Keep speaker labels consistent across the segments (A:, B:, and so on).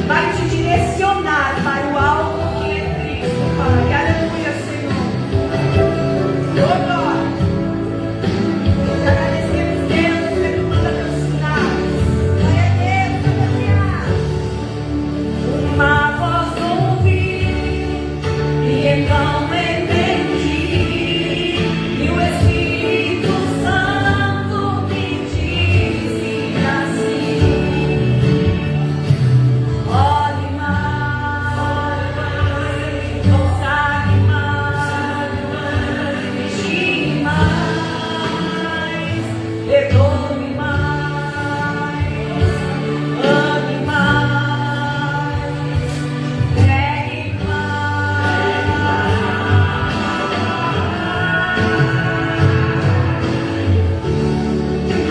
A: vai te direcionar para o alvo que é Cristo, Pai. Aleluia, Senhor. Oh, glória. Te agradecemos, Deus, porque tu manda teus sinais. Glória a Deus, aleluia. Uma voz ouvi e então entendi, e o Espírito Santo me dizia assim: olhe mais, consagre mais, vigie mais, perdoe mais, ame mais, pregue mais.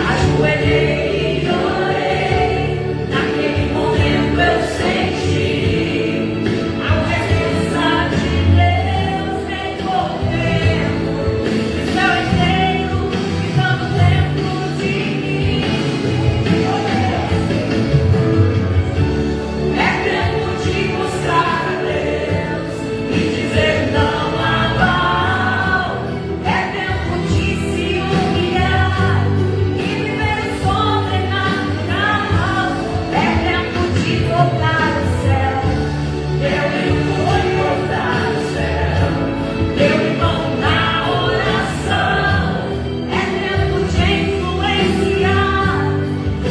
A: Ajoelhei e orei, naquele momento eu senti a presença de Deus me envolvendo, o céu inteiro ficando dentro de mim. É tempo de mostrar a Deus e dizer não a Baal. É tempo de se humilhar e viver o sobrenatural. É tempo de tocar o céu. Meu irmão, tocar o céu. Meu irmão, na oração. É tempo de influenciar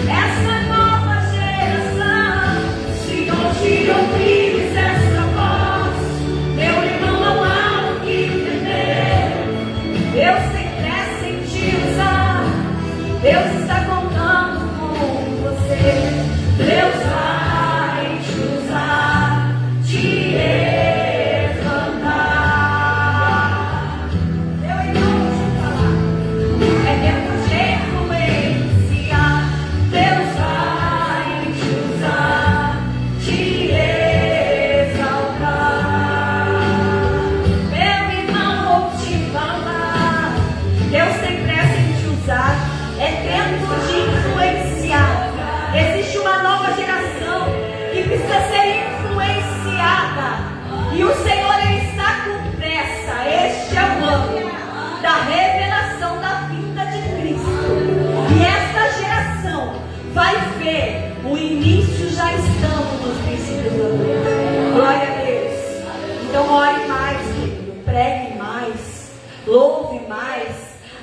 A: essa nova geração. Se hoje ouvires essa voz, meu irmão, não há o que temer. Deus tem pressa em te usar. Deus está contando com você. Deus vai te usar, te levantar. Meu irmão, deixa eu falar. É tempo de influenciar. Deus vai te usar, te exaltar. Meu irmão, vou te falar. Deus tem pressa em te usar. É tempo de influenciar. Existe uma nova geração que precisa ser influenciada. E o Senhor, Ele está com pressa. Este é o ano da revelação da vinda de Cristo. E esta geração vai ver o início. Já estamos nos princípios do ano. Glória a Deus. Então ore mais, querido. Pregue mais. Louve mais.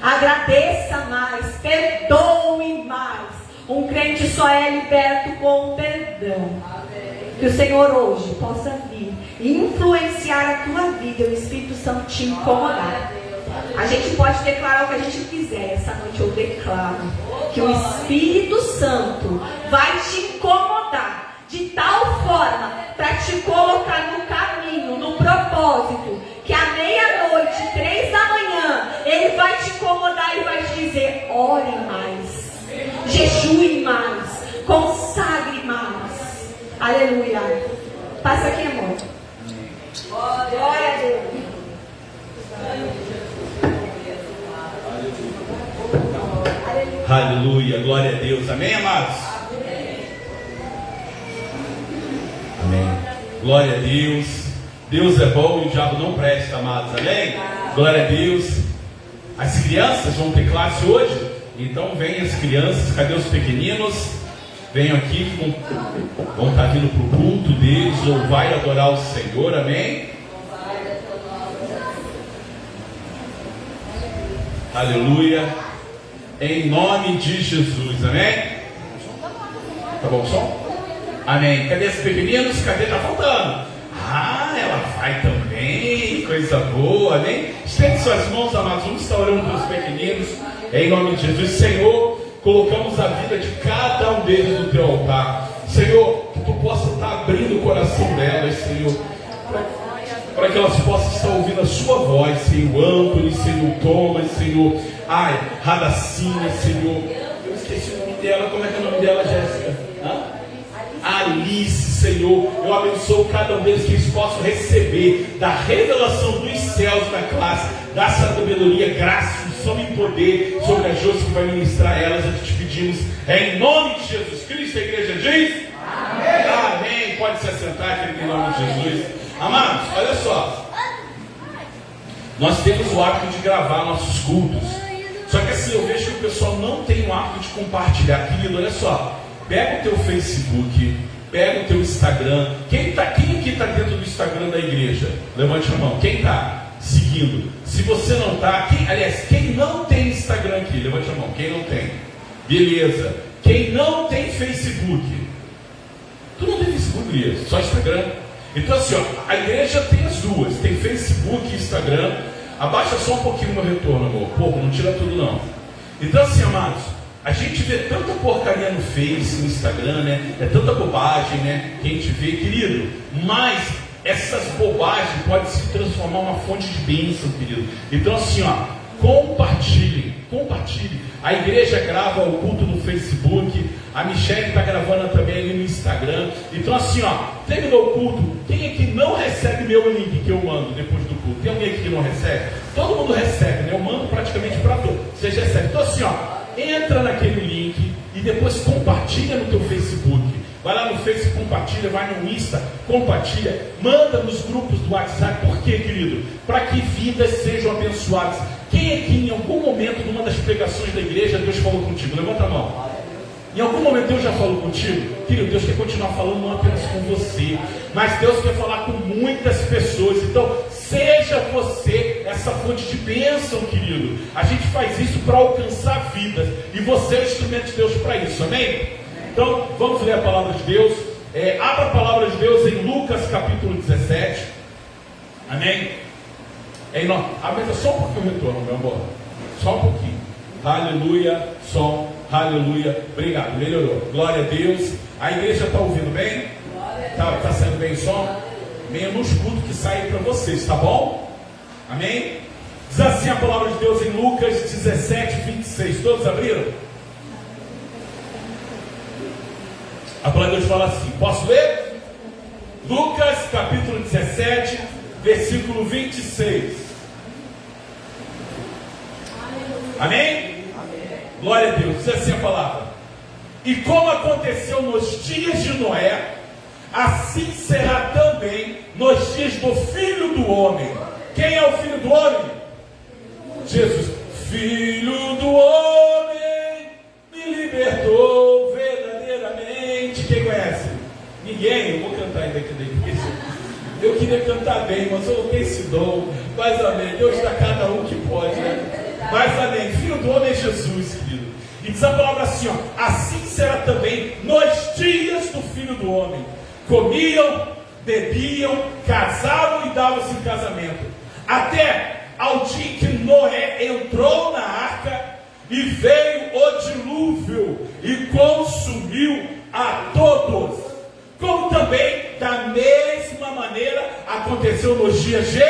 A: Agradeça mais. Perdoe mais. Um crente só é liberto com perdão. Que o Senhor hoje possa vir e influenciar a tua vida, o Espírito Santo te incomodar. A gente pode declarar o que a gente quiser. Essa noite eu declaro que o Espírito Santo vai te incomodar de tal forma para te colocar no caminho, no propósito, que à meia-noite, 3 da manhã, Ele vai te incomodar e vai te dizer: ore mais, jejue mais, consagre mais. Aleluia. Passa aqui, amor. Glória a Deus.
B: Aleluia, glória a Deus, amém, amados? Amém. Glória a Deus. Deus é bom e o diabo não presta, amados, amém? Glória a Deus. As crianças vão ter classe hoje, então vem as crianças, cadê os pequeninos? Venham aqui, vão estar vindo para o culto deles, louvar e adorar o Senhor, amém? Aleluia. Em nome de Jesus, amém? Tá bom o som? Amém. Cadê os pequeninos? Cadê? Tá faltando. Ah, ela vai também. Coisa boa, amém? Estende suas mãos, amados. Vamos estar orando pelos pequeninos. Em nome de Jesus, Senhor, colocamos a vida de cada um deles no teu altar. Senhor, que tu possa estar abrindo o coração delas, Senhor, para que elas possam estar ouvindo a sua voz, Senhor. Anthony, Senhor Thomas, Senhor, Radacinha, Senhor. Eu esqueci o nome dela. Como é que é o nome dela, Jéssica? Alice, Senhor. Eu abençoo cada um deles, que eles possam receber da revelação dos céus na classe, da sabedoria, graça, unção e poder sobre as Jôs que vai ministrar elas. É o que te pedimos, em nome de Jesus Cristo. A igreja diz amém. Amém. Pode pode se assentar, querido, em nome de Jesus. Amados, olha só. Nós temos o hábito de gravar nossos cultos. Só que assim, eu vejo que o pessoal não tem o hábito de compartilhar. Querido, olha só. Pega o teu Facebook, pega o teu Instagram. Quem aqui está dentro do Instagram da igreja? Levante a mão. Quem está seguindo? Se você não está, quem não tem Instagram aqui? Levante a mão. Quem não tem? Beleza. Quem não tem Facebook? Tu não tem Facebook, beleza? Só Instagram. Então assim, ó, a igreja tem as duas. Tem Facebook e Instagram. Abaixa só um pouquinho o meu retorno, amor. Pô, não tira tudo não. Então assim, amados, a gente vê tanta porcaria no Face, no Instagram, né? É tanta bobagem, né? Que a gente vê, querido. Mas essas bobagens podem se transformar em uma fonte de bênção, querido. Então assim, ó, compartilhe. A igreja grava o culto no Facebook. A Michelle está gravando também ali no Instagram. Então assim, ó, terminou o culto. Quem aqui não recebe meu link que eu mando depois do culto? Tem alguém aqui que não recebe? Todo mundo recebe, né? Eu mando praticamente para todos. Vocês recebem. Então assim, ó, entra naquele link e depois compartilha no teu Facebook. Vai lá no Face, compartilha, vai no Insta, compartilha, manda nos grupos do WhatsApp. Por quê, querido? Para que vidas sejam abençoadas. Quem aqui em algum momento, numa das pregações da igreja, Deus falou contigo? Levanta a mão. Em algum momento Deus já falou contigo? Querido, Deus quer continuar falando não apenas com você, mas Deus quer falar com muitas pessoas. Então, seja você essa fonte de bênção, querido. A gente faz isso para alcançar vidas, e você é o instrumento de Deus para isso, amém? Então, vamos ler a palavra de Deus. Abra a palavra de Deus em Lucas capítulo 17. Amém? Aumenta só um pouquinho o retorno, meu amor. Só um pouquinho. Aleluia, som, aleluia. Obrigado, melhorou. Glória a Deus. A igreja está ouvindo bem? Está saindo bem o som? Menos culto que sai para vocês, tá bom? Amém? Diz assim a palavra de Deus em Lucas 17, 26. Todos abriram? A palavra de Deus fala assim, posso ler? Lucas capítulo 17, versículo 26. Amém? Glória a Deus. Diz assim a palavra. E como aconteceu nos dias de Noé, assim será também nos dias do Filho do Homem. Quem é o Filho do Homem? Jesus. Filho do Homem me libertou verdadeiramente. Quem conhece? Ninguém. Eu vou cantar ainda aqui da igreja. Eu queria cantar bem, mas eu não tenho esse dom. Mas amém. Deus dá cada um que pode, né? Mas amém. Filho do Homem é Jesus, querido. E diz a palavra assim, ó. Assim será também nos dias do Filho do Homem. Comiam, bebiam, casavam e davam-se em casamento. Até ao dia que Noé entrou na arca e veio o dilúvio e consumiu a todos. Como também, da mesma maneira, aconteceu nos dias de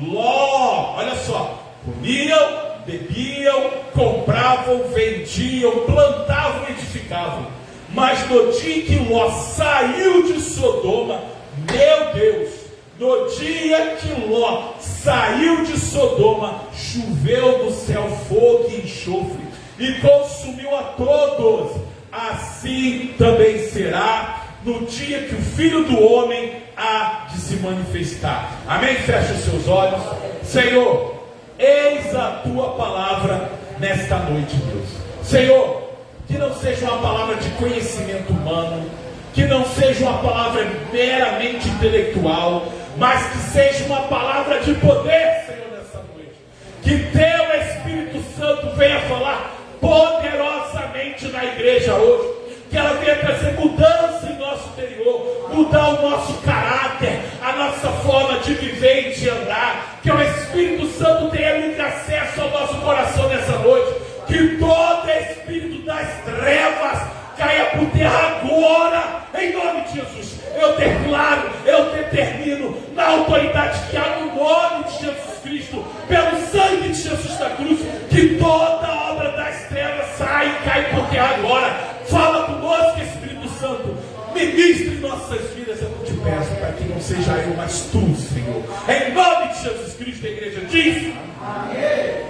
B: Ló. Olha só. Comiam, bebiam, compravam, vendiam, plantavam e edificavam. Mas no dia que Ló saiu de Sodoma, meu Deus, no dia que Ló saiu de Sodoma, choveu do céu fogo e enxofre e consumiu a todos. Assim também será no dia que o Filho do Homem há de se manifestar. Amém? Feche os seus olhos. Senhor, eis a tua palavra nesta noite, Deus. Senhor, que não seja uma palavra de conhecimento humano, que não seja uma palavra meramente intelectual, mas que seja uma palavra de poder, Senhor, nessa noite. Que teu Espírito Santo venha falar poderosamente na igreja hoje. Que ela venha trazer mudança em nosso interior, mudar o nosso caráter, a nossa forma de viver e de andar. Que o Espírito Santo tenha livre acesso ao nosso coração nessa noite. Que todo espírito das trevas caia por terra agora, em nome de Jesus. Eu declaro, eu determino, na autoridade que há no nome de Jesus Cristo, pelo sangue de Jesus da cruz, que toda obra das trevas sai e cai por terra agora. Fala conosco, Espírito Santo. Ministre nossas vidas, eu te peço, para que não seja eu, mas tu, Senhor. Em nome de Jesus Cristo, a igreja diz. Amém.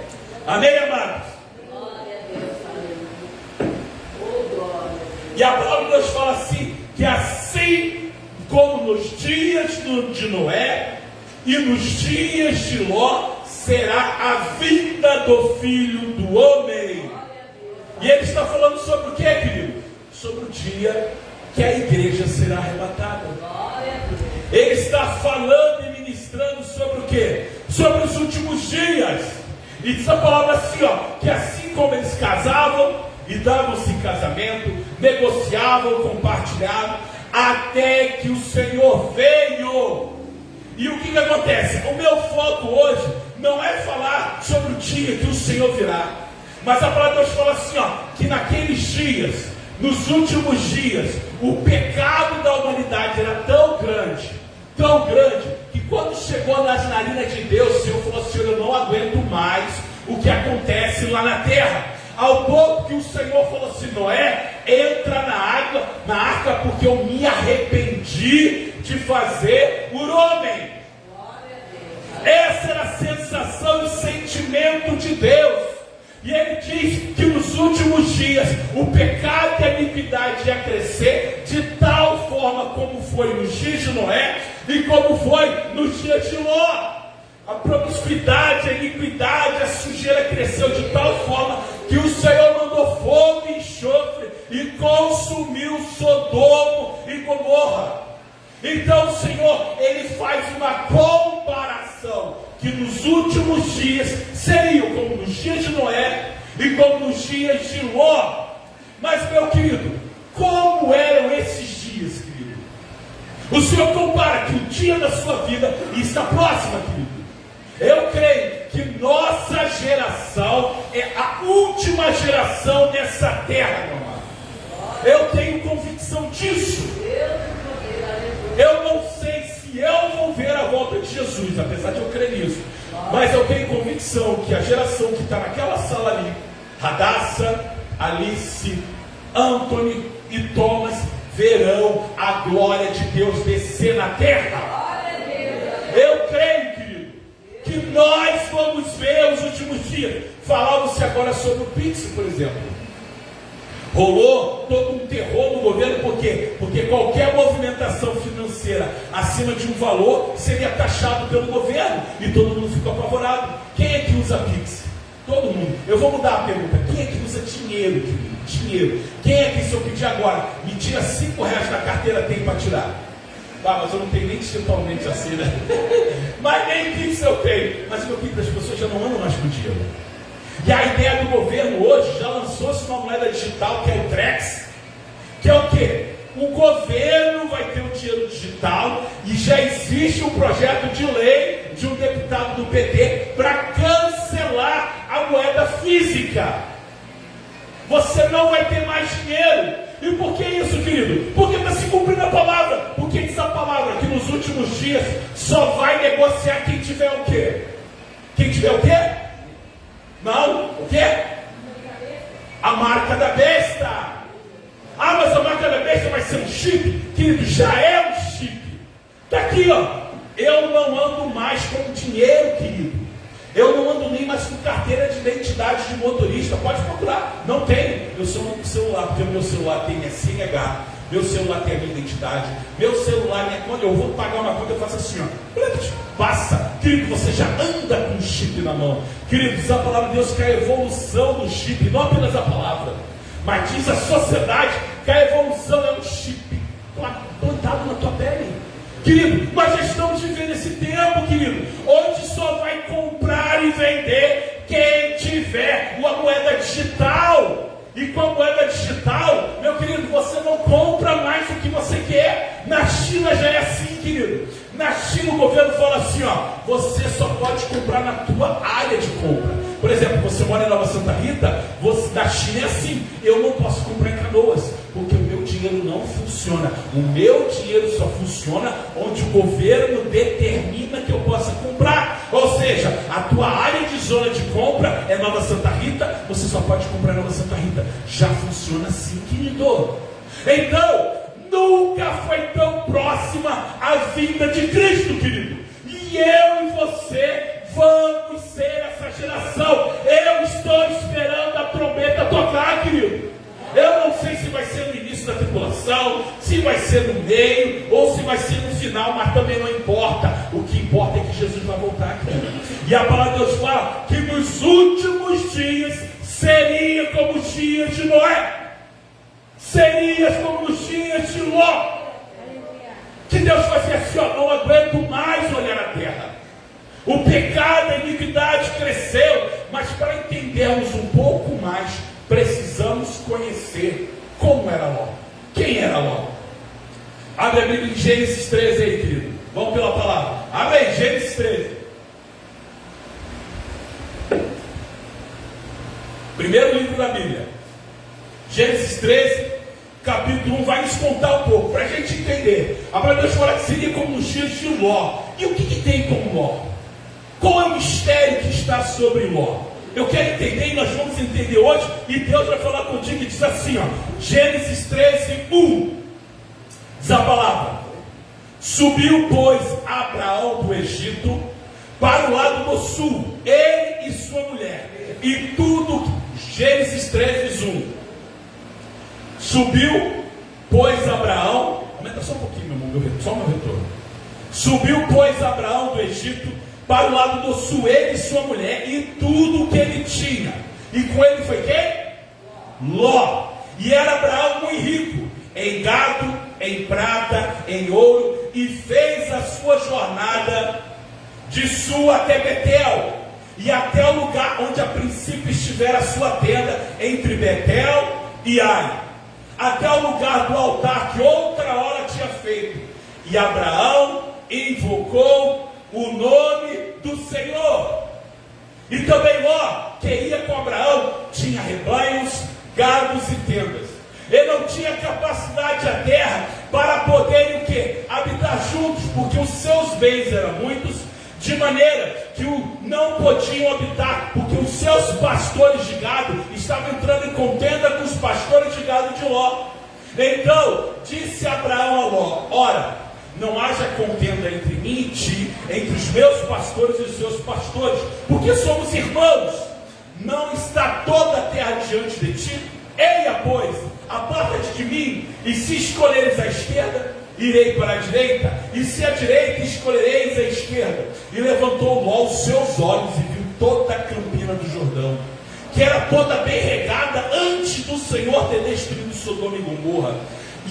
B: Amém, amados. Glória a Deus, amém. Oh, glória. E a palavra de Deus fala assim, que assim como nos dias de Noé e nos dias de Ló será a vinda do Filho do Homem. E ele está falando sobre o que, querido? Sobre o dia que a igreja será arrebatada. Ele está falando e ministrando sobre o que? Sobre os últimos dias. E diz a palavra assim, ó, que assim como eles casavam e davam-se em casamento, negociavam, compartilhavam, até que o Senhor veio. E o que acontece? O meu foco hoje não é falar sobre o dia que o Senhor virá, mas a palavra de Deus fala assim, ó, que naqueles dias, nos últimos dias, o pecado da humanidade era tão grande, que quando chegou nas narinas de Deus, o Senhor falou assim, eu não aguento mais o que acontece lá na terra. Ao ponto que o Senhor falou assim, Noé, entra na arca, porque eu me arrependi de fazer por homem. Essa era a sensação e sentimento de Deus. E ele diz que nos últimos dias o pecado e a iniquidade ia crescer de tal forma como foi nos dias de Noé e como foi nos dias de Ló. A promiscuidade, a iniquidade, a sujeira cresceu de tal forma que o Senhor mandou fogo e enxofre e consumiu Sodoma e Gomorra. Então o Senhor, ele faz uma comparação que nos últimos dias seriam como nos dias de Noé e como nos dias de Ló. Mas, meu querido, como eram esses dias, querido? O Senhor compara que o dia da sua vida está próximo, querido. Eu creio que nossa geração é a última geração nessa terra, meu amado. Eu tenho convicção disso. Eu não sei se eu vou ver a volta de Jesus, apesar de eu crer nisso. Mas eu tenho convicção que a geração que está naquela sala ali, Radassa, Alice, Anthony e Thomas, verão a glória de Deus descer na terra. Eu creio, querido, que nós vamos ver os últimos dias. Falava-se agora sobre o Pix, por exemplo. Rolou todo um terror no governo, por quê? Porque qualquer movimentação financeira acima de um valor seria taxado pelo governo e todo mundo ficou apavorado. Quem é que usa Pix? Todo mundo. Eu vou mudar a pergunta. Quem é que usa dinheiro, querido? Dinheiro. Quem é que, se eu pedir agora, me tira R$5 da carteira, tem para tirar? Ah, mas eu não tenho nem digitalmente assim, né? Mas nem Pix eu tenho. Mas meu querido, as pessoas já não andam mais com dinheiro. E a ideia do governo hoje já lançou-se uma moeda digital que é o Trex, que é o quê? O governo vai ter o dinheiro digital e já existe um projeto de lei de um deputado do PT para cancelar a moeda física. Você não vai ter mais dinheiro. E por que isso, querido? Porque está se cumprindo a palavra. Porque diz a palavra que nos últimos dias só vai negociar quem tiver o quê? Quem tiver o quê? Não, o quê? A marca da besta. Ah, mas a marca da besta vai ser um chip? Querido, já é um chip. Está aqui, ó. Eu não ando mais com dinheiro, querido. Eu não ando nem mais com carteira de identidade de motorista. Pode procurar. Não tenho. Eu só ando com celular, porque o meu celular tem minha CNH. Meu celular tem a minha identidade. Meu celular, minha conta. Eu vou pagar uma conta, eu faço assim, ó. Passa. Querido, você já anda com um chip na mão. Querido, diz a palavra de Deus que a evolução do chip, não apenas a palavra, mas diz a sociedade que a evolução é um chip plantado na tua pele. Querido, nós já estamos vivendo esse tempo, querido, onde só vai comprar e vender quem tiver uma moeda digital. E com a moeda digital, meu querido, você não compra mais o que você quer. Na China já é assim, querido. Na China o governo fala assim, ó, você só pode comprar na tua área de compra. Por exemplo, você mora em Nova Santa Rita, na China é assim, eu não posso comprar em Canoas, porque o meu dinheiro não funciona. O meu dinheiro só funciona onde o governo determina que eu possa comprar. Ou seja, a tua área de zona de compra é Nova Santa Rita, você só pode comprar em Nova Santa Rita. Já funciona assim, querido. Então, nunca foi tão próxima a vinda de Cristo, querido. E eu e você vamos ser essa geração. Eu estou esperando a trombeta tocar, querido. Eu não sei se vai ser no início da tribulação, se vai ser no meio, ou se vai ser sinal, mas também não importa. O que importa é que Jesus vai voltar aqui. E a palavra de Deus fala que nos últimos dias seria como os dias de Noé. Seria como os dias de Ló. Que Deus fazia assim, ó, não aguento mais olhar a terra. O pecado, a iniquidade cresceu, mas para entendermos um pouco mais, precisamos conhecer como era Ló. Quem era Ló? Abre a Bíblia em Gênesis 13 aí, querido. Vamos pela palavra. Abre aí, Gênesis 13. Primeiro livro da Bíblia. Gênesis 13, capítulo 1, vai nos contar um pouco, para a gente entender. A palavra de Deus fala que seria como nos dias de Ló. E o que tem com Ló? Qual é o mistério que está sobre Ló? Eu quero entender e nós vamos entender hoje. E Deus vai falar contigo e diz assim, ó, Gênesis 13, 1. Diz a palavra: subiu, pois, Abraão do Egito para o lado do sul, ele e sua mulher, e tudo. Gênesis 13, 1. Subiu, pois, Abraão. Aumenta só um pouquinho, meu irmão, só o meu retorno. Subiu, pois, Abraão do Egito para o lado do sul, ele e sua mulher, e tudo o que ele tinha. E com ele foi quem? Ló. E era Abraão muito rico, em gado, em prata, em ouro, e fez a sua jornada de sul até Betel, e até o lugar onde a princípio estivera a sua tenda, entre Betel e Ai, até o lugar do altar que outra hora tinha feito. E Abraão invocou o nome do Senhor. E também Ló, que ia com Abraão, tinha rebanhos, gados e tendas. Ele não tinha capacidade a terra para poderem o quê? Habitar juntos, porque os seus bens eram muitos, de maneira que não podiam habitar, porque os seus pastores de gado estavam entrando em contenda com os pastores de gado de Ló. Então disse Abraão a Ló: ora, não haja contenda entre mim e ti, entre os meus pastores e os seus pastores, porque somos irmãos. Não está toda a terra diante de ti? Eia, pois, aparta-te de mim, e se escolheres a esquerda, irei para a direita, e se a direita, escolhereis a esquerda. E levantou Ló os seus olhos e viu toda a campina do Jordão, que era toda bem regada, antes do Senhor ter destruído Sodoma e Gomorra.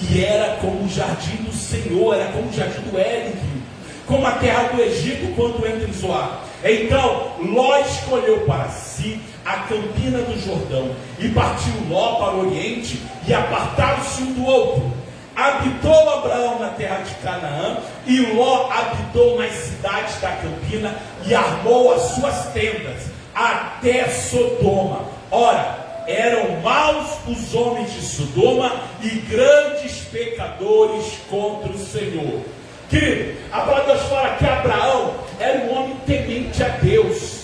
B: E era como o jardim do Senhor, era como o jardim do Éden, como a terra do Egito quando entra em Zoar. Então Ló escolheu para si a campina do Jordão, e partiu Ló para o oriente, e apartaram-se um do outro. Habitou Abraão na terra de Canaã, e Ló habitou nas cidades da campina, e armou as suas tendas até Sodoma. Ora, eram maus os homens de Sodoma e grandes pecadores contra o Senhor. Querido, a palavra de Deus fala que Abraão era um homem temente a Deus,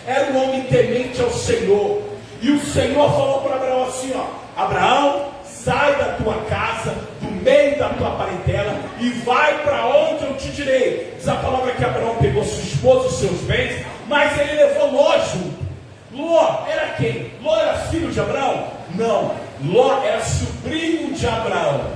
B: era um homem temente ao Senhor. E o Senhor falou para Abraão assim, ó: Abraão, sai da tua casa, do meio da tua parentela, e vai para onde eu te direi. Diz a palavra que Abraão pegou sua esposa, os seus bens, mas ele levou Ló junto. Ló era quem? Ló era filho de Abraão? Não, Ló era sobrinho de Abraão.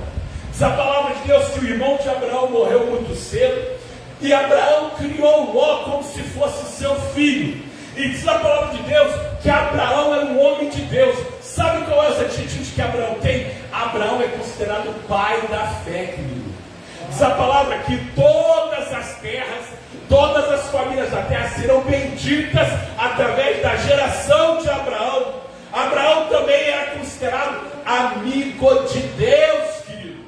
B: Diz a palavra de Deus que o irmão de Abraão morreu muito cedo, e Abraão criou Ló como se fosse seu filho. E diz a palavra de Deus que Abraão era um homem de Deus. Sabe qual é os adjetivos que Abraão tem? Abraão é considerado o pai da fé, querido. Diz a palavra que todas as terras, todas as famílias da terra serão benditas através da geração de Abraão. Abraão também era considerado amigo de Deus, querido.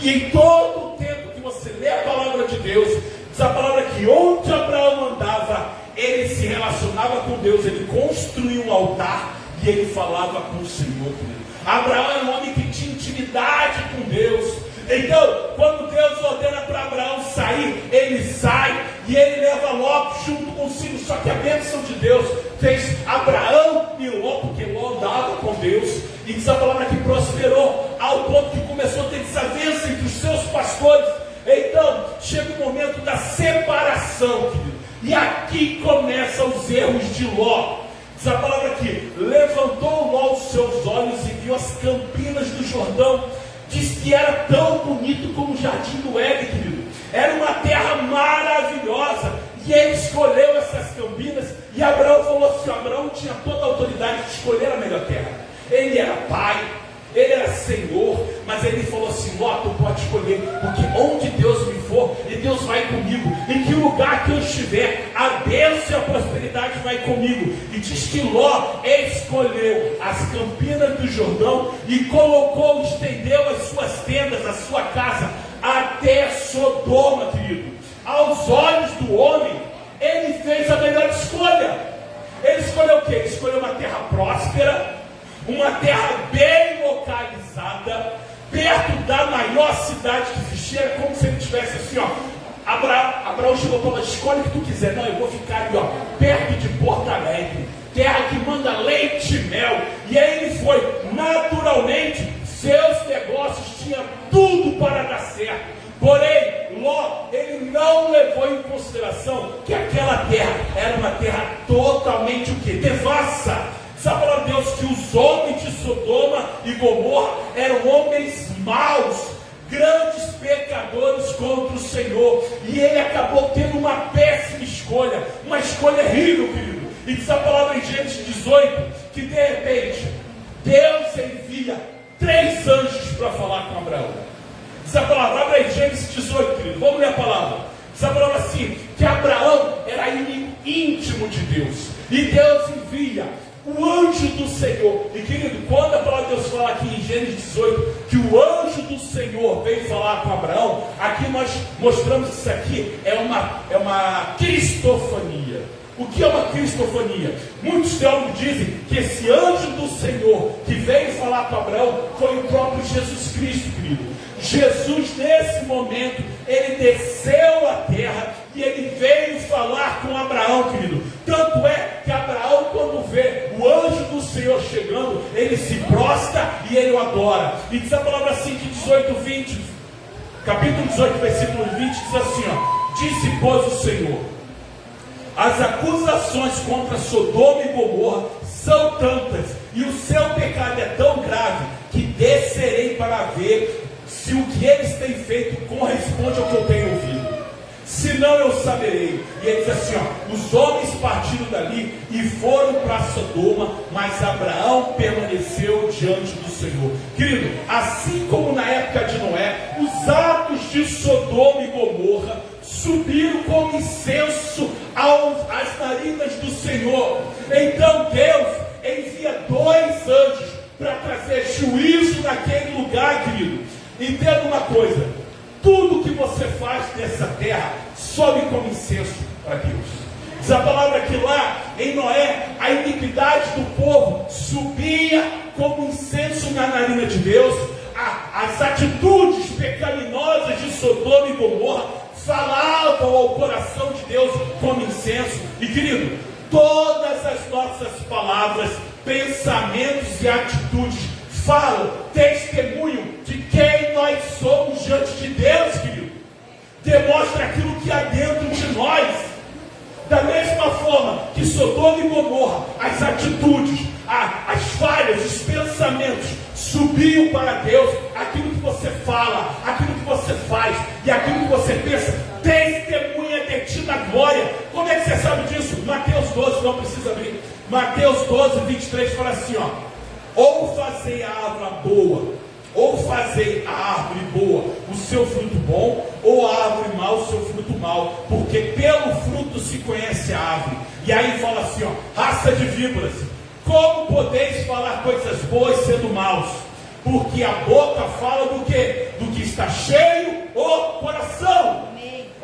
B: E em todo o tempo que você lê a palavra de Deus, diz a palavra que onde Abraão andava, ele se relacionava com Deus, ele construiu um altar e ele falava com o Senhor, querido. Abraão era um homem que tinha intimidade com Deus. Então, quando Deus ordena para Abraão sair, ele sai e ele leva Ló junto consigo. Só que a bênção de Deus fez Abraão e Ló, porque Ló andava com Deus, e diz a palavra que prosperou ao ponto que começou a ter desavença entre os seus pastores. Então, chega o momento da separação, querido. E aqui começam os erros de Ló. Diz a palavra que levantou Ló os seus olhos e viu as campinas do Jordão. Diz que era tão bonito como o jardim do Éden, querido. Era uma terra maravilhosa. E ele escolheu essas campinas. E Abraão falou assim: Abraão tinha toda a autoridade de escolher a melhor terra. Ele era pai, ele era senhor, mas ele falou assim: Ló, tu pode escolher, porque onde Deus me for, e Deus vai comigo, em que lugar que eu estiver, a bênção e a prosperidade vai comigo. E diz que Ló escolheu as campinas do Jordão e colocou, estendeu as suas tendas, a sua casa, até Sodoma, querido. Aos olhos do homem, ele fez a melhor escolha. Ele escolheu o quê? Ele escolheu uma terra próspera, uma terra bem localizada, perto da maior cidade que existia. Era como se ele tivesse assim, ó. Abraão chegou e falou: escolhe o que tu quiser. Não, eu vou ficar ali, ó, perto de Porto Alegre, terra que manda leite e mel. E aí ele foi, naturalmente, seus negócios tinham tudo para dar certo. Porém, Ló, ele não levou em consideração que aquela terra era uma terra totalmente o quê? Devassa. Sabe a palavra de Deus que os homens de Sodoma e Gomorra eram homens maus, grandes pecadores contra o Senhor, e ele acabou tendo uma péssima escolha, uma escolha horrível, querido. E diz a palavra em Gênesis 18, que de repente, Deus envia 3 anjos para falar com Abraão. Diz a palavra, abre aí Gênesis 18, querido, vamos ler a palavra. Diz a palavra assim, que Abraão era íntimo de Deus, e Deus envia o anjo do Senhor. E querido, quando a palavra de Deus fala aqui em Gênesis 18, que o anjo do Senhor veio falar com Abraão, aqui nós mostramos que isso aqui é uma cristofania. O que é uma cristofania? Muitos teólogos dizem que esse anjo do Senhor que veio falar com Abraão foi o próprio Jesus Cristo, querido. Jesus, nesse momento, ele desceu à terra e ele veio falar com Abraão, querido. Tanto é que Abraão, quando vê o anjo do Senhor chegando, ele se prostra e ele o adora. E diz a palavra assim, que 18:20, capítulo 18, versículo 20, diz assim, ó: disse, pois, o Senhor: as acusações contra Sodoma e Gomorra são tantas, e o seu pecado é tão grave, que descerei para ver se o que eles têm feito corresponde ao que eu tenho ouvido. Senão eu saberei. E ele diz assim, ó: os homens partiram dali e foram para Sodoma, mas Abraão permaneceu diante do Senhor. Querido, assim como na época de Noé, os atos de Sodoma e Gomorra subiram como incenso às narinas do Senhor. Então Deus envia 2 anjos para trazer juízo naquele lugar, querido. Entenda uma coisa: tudo que você faz nessa terra sobe como incenso para Deus. Diz a palavra que lá em Noé, a iniquidade do povo subia como incenso na narina de Deus. As atitudes pecaminosas de Sodoma e Gomorra falavam ao coração de Deus como incenso. E querido, todas as nossas palavras, pensamentos e atitudes falam, testemunham de quem nós somos diante de Deus, querido. Demonstra aquilo que há dentro de nós. Da mesma forma que Sodoma e Gomorra, as atitudes, as falhas, os pensamentos subiam para Deus, aquilo que você fala, aquilo que você faz e aquilo que você pensa testemunha de ti na glória. Como é que você sabe disso? Mateus 12, não precisa abrir. Mateus 12, 23 fala assim, ó: ou fazei a árvore boa, ou fazei a árvore boa o seu fruto bom, ou a árvore mau o seu fruto mau, porque pelo fruto se conhece a árvore. E aí fala assim, ó: raça de víboras, como podeis falar coisas boas sendo maus? Porque a boca fala do quê? Do que está cheio o coração.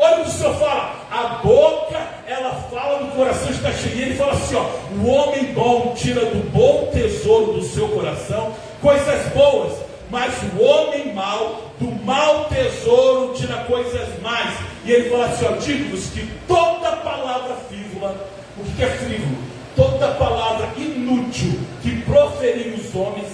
B: Olha o que o Senhor fala: a boca, ela fala do coração está cheio. E ele fala assim, ó: o homem bom tira do bom tesouro do seu coração coisas boas, mas o homem mau, do mau tesouro tira coisas más. E ele fala assim, ó: digo-vos que toda palavra frívola, o que é frívolo? Toda palavra inútil que proferirem os homens,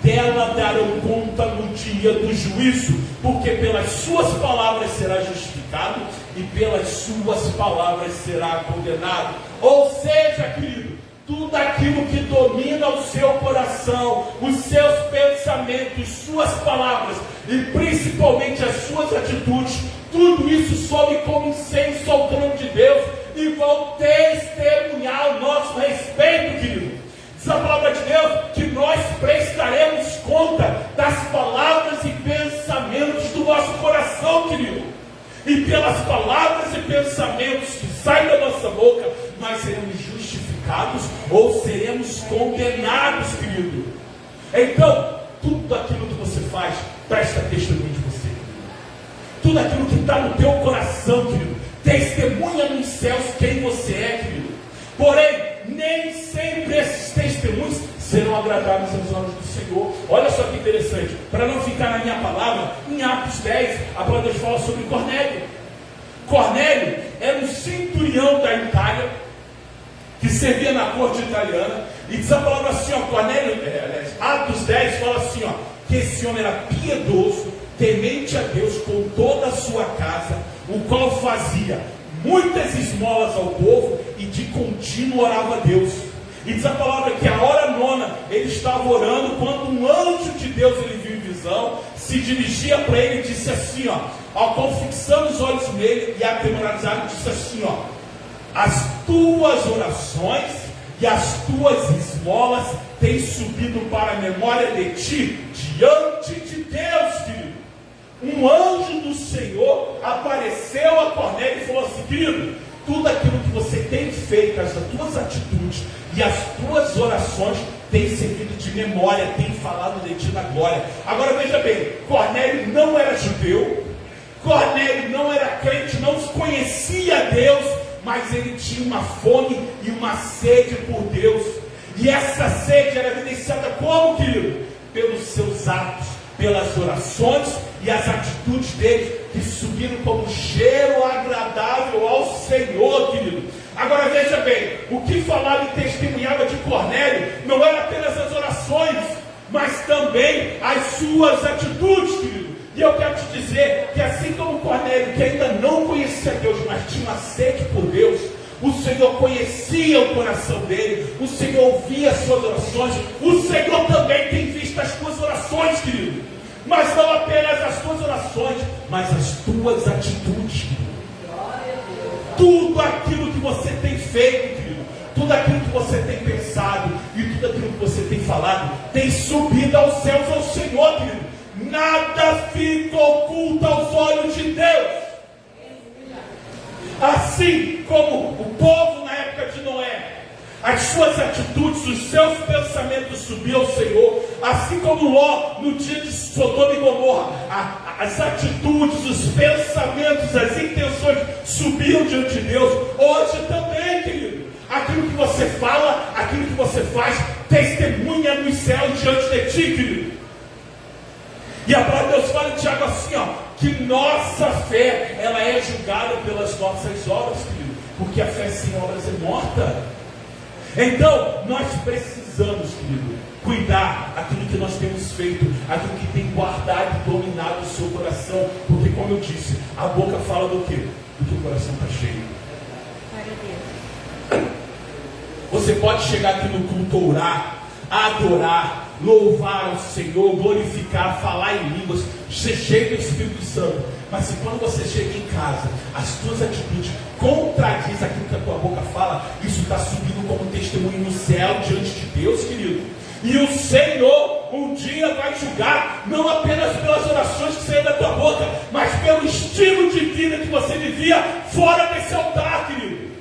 B: dela darão conta no dia do juízo, porque pelas suas palavras será justificado e pelas suas palavras será condenado. Ou seja, querido, tudo aquilo que domina o seu coração, os seus pensamentos, suas palavras, e principalmente as suas atitudes, tudo isso sobe como incenso ao trono de Deus e vão testemunhar o nosso respeito, querido. Diz a palavra de Deus que nós prestaremos conta das palavras e pensamentos do nosso coração, querido. E pelas palavras e pensamentos que saem da nossa boca, nós seremos justificados ou seremos condenados, querido. Então, tudo aquilo que você faz, presta testemunho de você. Tudo aquilo que está no teu coração, querido, testemunha nos céus quem você é, querido. Porém, nem sempre esses testemunhos serão agradáveis aos olhos do Senhor. Olha só que interessante, para não ficar na minha palavra, em Atos 10, a palavra de Deus fala sobre Cornélio. Cornélio era um centurião da Itália, que servia na corte italiana, e diz a palavra assim, ó, Cornélio, Atos 10 fala assim, ó, que esse homem era piedoso, temente a Deus com toda a sua casa, o qual fazia muitas esmolas ao povo e de contínuo orava a Deus. E diz a palavra que a hora nona ele estava orando, quando um anjo de Deus ele viu em visão, se dirigia para ele e disse assim, ó, ao qual fixando os olhos nele e atemorizado, disse assim, ó, as tuas orações e as tuas esmolas têm subido para a memória de ti, diante de Deus, querido. Um anjo do Senhor apareceu a Cornélio e falou assim, querido, tudo aquilo que você tem feito, as tuas atitudes e as tuas orações tem servido de memória, tem falado de ti na glória. Agora veja bem, Cornélio não era judeu, Cornélio não era crente, não conhecia Deus, mas ele tinha uma fome e uma sede por Deus. E essa sede era evidenciada como, querido? Pelos seus atos, pelas orações e as atitudes dele, que subiram como cheiro agradável ao Senhor, querido. Agora veja bem, o que falava e testemunhava de Cornélio não era apenas as orações, mas também as suas atitudes, querido. E eu quero te dizer que assim como Cornélio, que ainda não conhecia Deus, mas tinha uma sede por Deus, o Senhor conhecia o coração dele, o Senhor ouvia as suas orações, o Senhor também tem visto as tuas orações, querido. Mas não apenas as tuas orações, mas as tuas atitudes, querido. Tudo aquilo que você tem feito, querido, tudo aquilo que você tem pensado e tudo aquilo que você tem falado, tem subido aos céus ao Senhor, querido. Nada fica oculto aos olhos de Deus. Assim como o povo na época de Noé, as suas atitudes, os seus pensamentos subiam ao Senhor, assim como Ló no dia de Sodoma e Gomorra, as atitudes, os pensamentos, as intenções subiam diante de Deus. Hoje também, querido, aquilo que você fala, aquilo que você faz, testemunha nos céus diante de ti, querido. E a palavra de Deus fala em Tiago assim, ó, que nossa fé, ela é julgada pelas nossas obras, querido, porque a fé sem obras é morta. Então, nós precisamos, querido, cuidar daquilo que nós temos feito, aquilo que tem guardado e dominado o seu coração, porque como eu disse, a boca fala do quê? Do que o coração está cheio. Você pode chegar aqui no culto, orar, adorar, louvar ao Senhor, glorificar, falar em línguas, ser cheio do Espírito Santo, mas se quando você chega em casa, as tuas atitudes contradiz aquilo que a tua boca fala, isso está subindo como testemunho no céu diante de Deus, querido. E o Senhor um dia vai julgar, não apenas pelas orações que saíram da tua boca, mas pelo estilo de vida que você vivia fora desse altar, querido.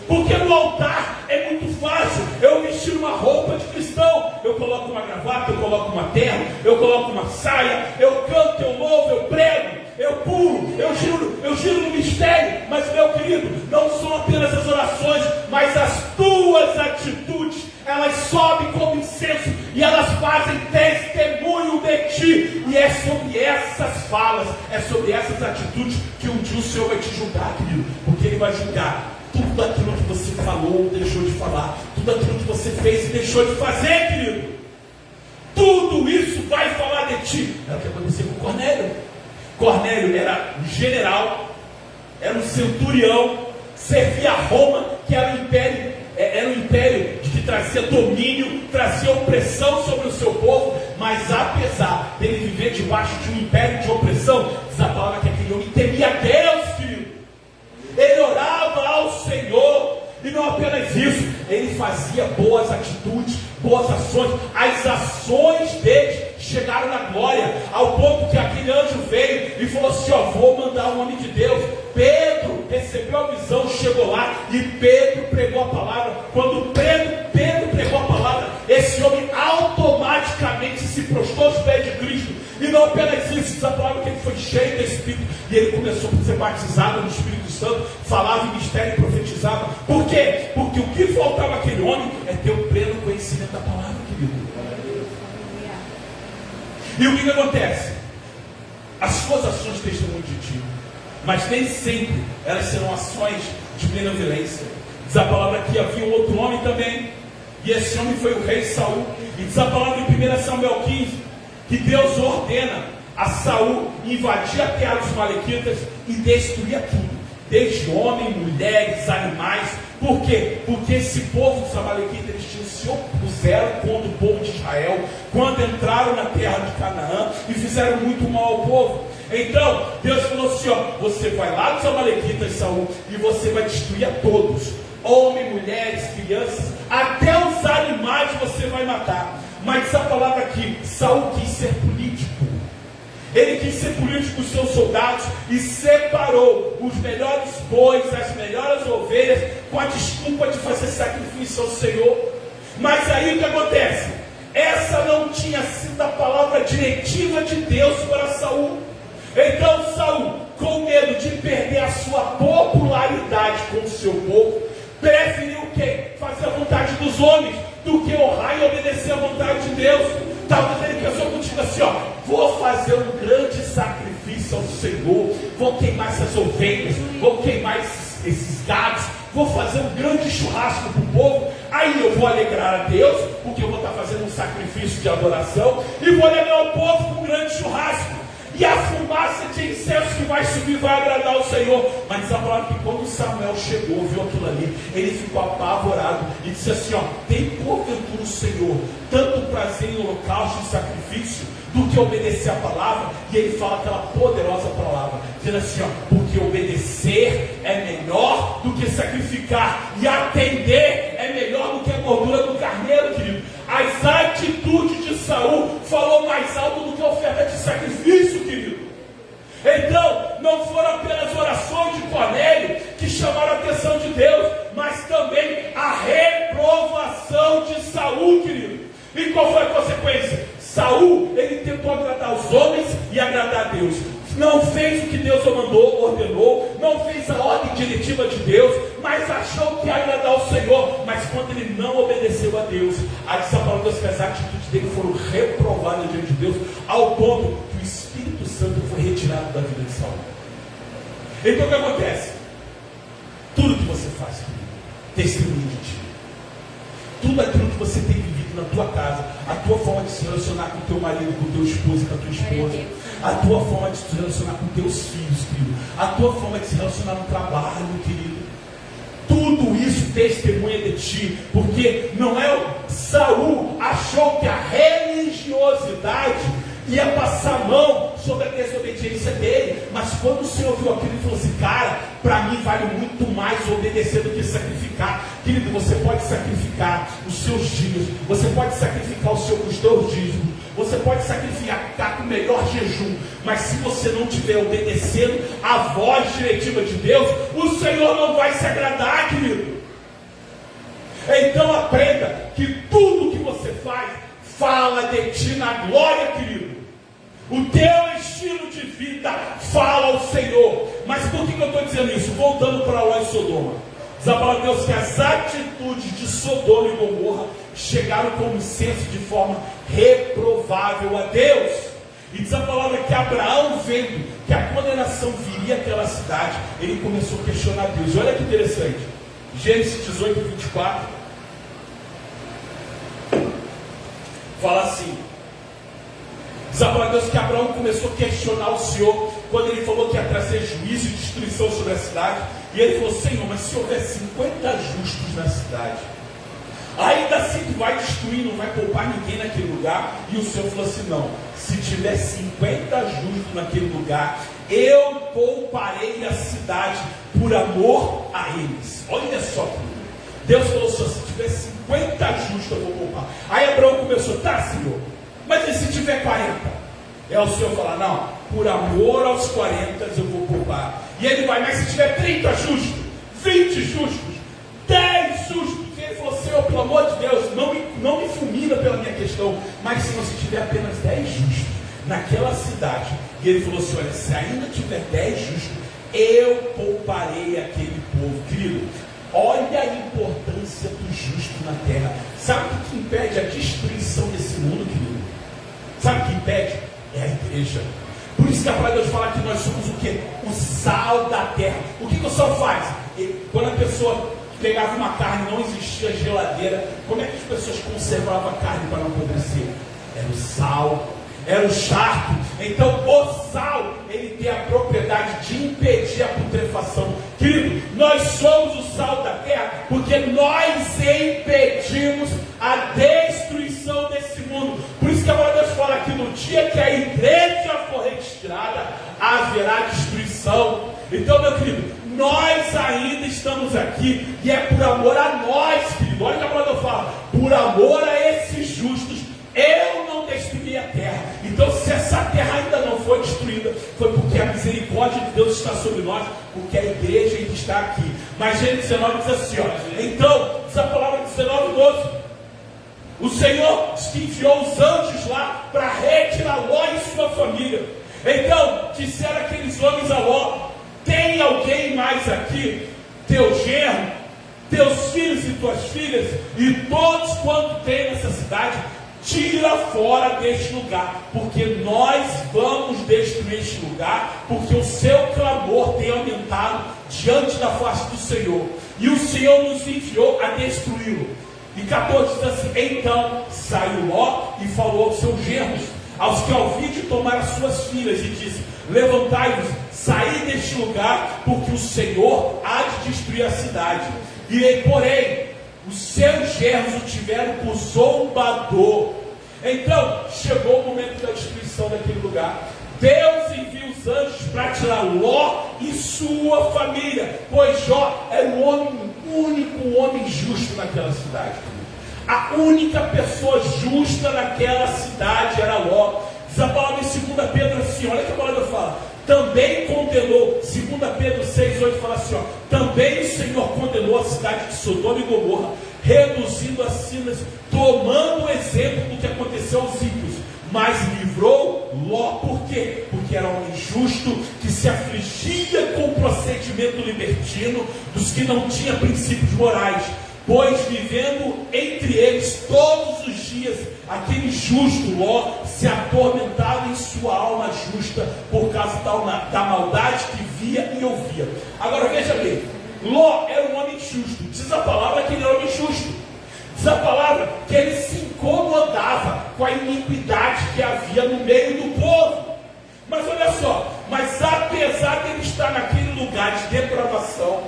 B: Porque no altar é muito fácil eu vestir uma roupa de cristão, eu coloco uma gravata, eu coloco uma terno, eu coloco uma saia, eu canto, eu louvo, eu prego, eu pulo, eu giro no mistério. Mas meu querido, não são apenas as orações, mas as tuas atitudes, elas sobem como incenso e elas fazem testemunho de ti. E é sobre essas falas, é sobre essas atitudes que um dia o Senhor vai te julgar, querido, porque Ele vai julgar tudo aquilo que você falou ou deixou de falar, tudo aquilo que você fez e deixou de fazer, querido. Tudo isso vai falar de ti. É o que aconteceu com Cornélio. Cornélio era um general, era um centurião, servia a Roma, que era um império que trazia domínio, trazia opressão sobre o seu povo. mas apesar dele viver debaixo de um império de opressão, diz a palavra que aquele homem temia Deus, querido. Ele orava ao Senhor, e não apenas isso, ele fazia boas atitudes, boas ações. As ações dele chegaram na glória, ao ponto que aquele anjo veio e falou assim: ó, vou mandar o homem de Deus. Pedro recebeu a visão, chegou lá e Pedro pregou a palavra. Quando Pedro pregou a palavra, esse homem automaticamente se prostrou aos pés de Cristo. E não apenas isso, diz a palavra que ele foi cheio do Espírito, e ele começou a ser batizado no Espírito Santo, falava em mistério e profetizava. Por quê? Porque o que faltava àquele homem é ter o pleno conhecimento da palavra, querido. E o que acontece? As suas ações testemunham de ti, mas nem sempre elas serão ações de benevolência. Diz a palavra que havia um outro homem também, e esse homem foi o rei Saul. E diz a palavra em 1 Samuel 15, que Deus ordena a Saul invadir a terra dos malequitas e destruir tudo, desde homens, mulheres, animais. Por quê? Porque esse povo dos amalequitas, eles se opuseram contra o povo de Israel quando entraram na terra de Canaã e fizeram muito mal ao povo. Então Deus falou assim: ó, você vai lá dos amalequitas, Saul, e você vai destruir a todos, homens, mulheres, crianças, até os animais você vai matar. Mas a palavra aqui, Saul quis ser político. Ele quis ser político com os seus soldados e separou os melhores bois, as melhores ovelhas, com a desculpa de fazer sacrifício ao Senhor. Mas aí o que acontece? Essa não tinha sido a palavra diretiva de Deus para Saul. Então Saul, com medo de perder a sua popularidade com o seu povo, preferiu o quê? Fazer a vontade dos homens do que honrar e obedecer a vontade de Deus. Talvez ele pensou contigo assim: ó, vou fazer um grande sacrifício ao Senhor, vou queimar essas ovelhas, vou queimar esses gados, vou fazer um grande churrasco para o povo, aí eu vou alegrar a Deus, porque eu vou estar fazendo um sacrifício de adoração, e vou alegrar o povo com um grande churrasco. E a fumaça de incenso que vai subir vai agradar o Senhor. Mas diz a palavra que quando Samuel chegou, viu aquilo ali, ele ficou apavorado e disse assim: ó, tem porventura o Senhor tanto prazer em holocausto e sacrifício do que obedecer a palavra? E ele fala aquela poderosa palavra, dizendo assim: ó, porque obedecer é melhor do que sacrificar, e atender é melhor do que a gordura do carneiro, querido. As atitudes de Saul falou mais alto do que a oferta de sacrifício, querido. Então, não foram apenas orações de Cornélio que chamaram a atenção de Deus, mas também a reprovação de Saul, querido. E qual foi a consequência? Saul, ele tentou agradar os homens e agradar a Deus. Não fez o que Deus ordenou, não fez a ordem diretiva de Deus, mas achou que ia agradar o Senhor. Mas quando ele não obedeceu a Deus, a palavra Deus que as atitudes dele foram reprovadas diante de Deus, ao ponto que o Espírito Santo foi retirado da vida de Saul. Então o que acontece? Tudo que você faz, testemunho de ti. Tudo aquilo que você tem vivido na tua casa, a tua forma de se relacionar com o teu marido, com o teu esposo, com a tua esposa, a tua forma de se relacionar com teus filhos, querido, a tua forma de se relacionar no trabalho, querido, tudo isso testemunha de ti. Porque não é Saul achou que a religiosidade ia passar a mão sobre a desobediência dele, mas quando o Senhor viu aquilo, ele falou assim: cara, para mim vale muito mais obedecer do que sacrificar. Querido, você pode sacrificar os seus dias, você pode sacrificar os teus dízimos, você pode sacrificar com o melhor jejum, mas se você não estiver obedecendo a voz diretiva de Deus, o Senhor não vai se agradar, querido. Então aprenda que tudo que você faz fala de ti na glória, querido. O teu estilo de vida fala ao Senhor. Mas por que eu estou dizendo isso? Voltando para Ló e Sodoma, diz a palavra de Deus que as atitudes de Sodoma e Gomorra chegaram como incenso de forma reprovável a Deus. E diz a palavra que Abraão, vendo que a condenação viria àquela cidade, ele começou a questionar Deus. Olha que interessante, Gênesis 18, 24 fala assim. Diz a palavra de Deus que Abraão começou a questionar o Senhor quando ele falou que ia trazer juízo e destruição sobre a cidade. E ele falou: Senhor, mas se houver 50 justos na cidade, Ainda assim tu vai destruir, não vai poupar ninguém naquele lugar. E o Senhor falou assim, não, se tiver 50 justos naquele lugar, eu pouparei a cidade por amor a eles. Olha só, Deus falou assim, se tiver 50 justos eu vou poupar. Aí Abraão começou, tá, Senhor, mas e se tiver 40? É o Senhor falar, não, por amor aos 40 eu vou poupar. E ele vai, mas se tiver 30 justos, 20 justos, 10 justos, e ele falou, Senhor, pelo amor de Deus, não me fulmina pela minha questão, mas Senhor, se tiver apenas 10 justos naquela cidade, e ele falou assim, olha, se ainda tiver 10 justos, eu pouparei aquele povo. Querido, olha a importância do justo na terra. Sabe o que impede a destruição desse mundo, querido? Sabe o que impede? É a igreja. Por isso que a palavra de Deus fala que nós somos o quê? O sal da terra. O que o sal faz? Quando a pessoa pegava uma carne, não existia geladeira, como é que as pessoas conservavam a carne para não apodrecer? Era o sal, era o charco. Então o sal, ele tem a propriedade de impedir a putrefação. Querido, nós somos o sal da terra porque nós impedimos a destruição desse mundo. Por isso que a palavra de Deus fala que no dia que a igreja for retirada, haverá destruição. Então, meu querido, nós ainda estamos aqui e é por amor a nós, querido. Olha o que a palavra de Deus fala, por amor a esses justos, eu não destruí a terra. Então, se essa terra ainda não foi destruída, foi porque a misericórdia de Deus está sobre nós, porque a igreja ainda está aqui. Mas Gênesis 19 diz assim, ó, então, diz a palavra 19:12, o Senhor enviou os anjos lá para retirar Ló e sua família. Então, disseram aqueles homens a Ló, tem alguém mais aqui, teu genro, teus filhos e tuas filhas, e todos quanto tem nessa cidade, tira fora deste lugar, porque nós vamos destruir este lugar, porque o seu clamor tem aumentado diante da face do Senhor, e o Senhor nos enviou a destruí-lo. E 14 diz assim, então saiu Ló e falou aos seus genros, aos que ao vir de tomar as suas filhas, e disse, levantai-vos, saí deste lugar, porque o Senhor há de destruir a cidade. E porém, os seus genros o tiveram por zombador. Então, chegou o momento da destruição daquele lugar. Deus envia os anjos para tirar Ló e sua família, pois Jó era o único homem justo naquela cidade. A única pessoa justa naquela cidade era Ló. Diz a palavra em 2 Pedro assim, olha que a palavra fala, também condenou, 2 Pedro 6:8 fala assim, ó, também o Senhor condenou a cidade de Sodoma e Gomorra, reduzindo as cinzas, tomando o exemplo do que aconteceu aos ímpios, mas livrou Ló. Por quê? Porque era um homem justo, que se afligia com o procedimento libertino dos que não tinham princípios morais, pois vivendo entre eles todos os dias, aquele justo Ló se atormentava em sua alma justa, por causa da maldade que via e ouvia. Agora veja bem, Ló era um homem justo, diz a palavra que ele era um homem justo, diz a palavra que ele se incomodava com a iniquidade que havia no meio do povo. Mas olha só, mas apesar de ele estar naquele lugar de depravação,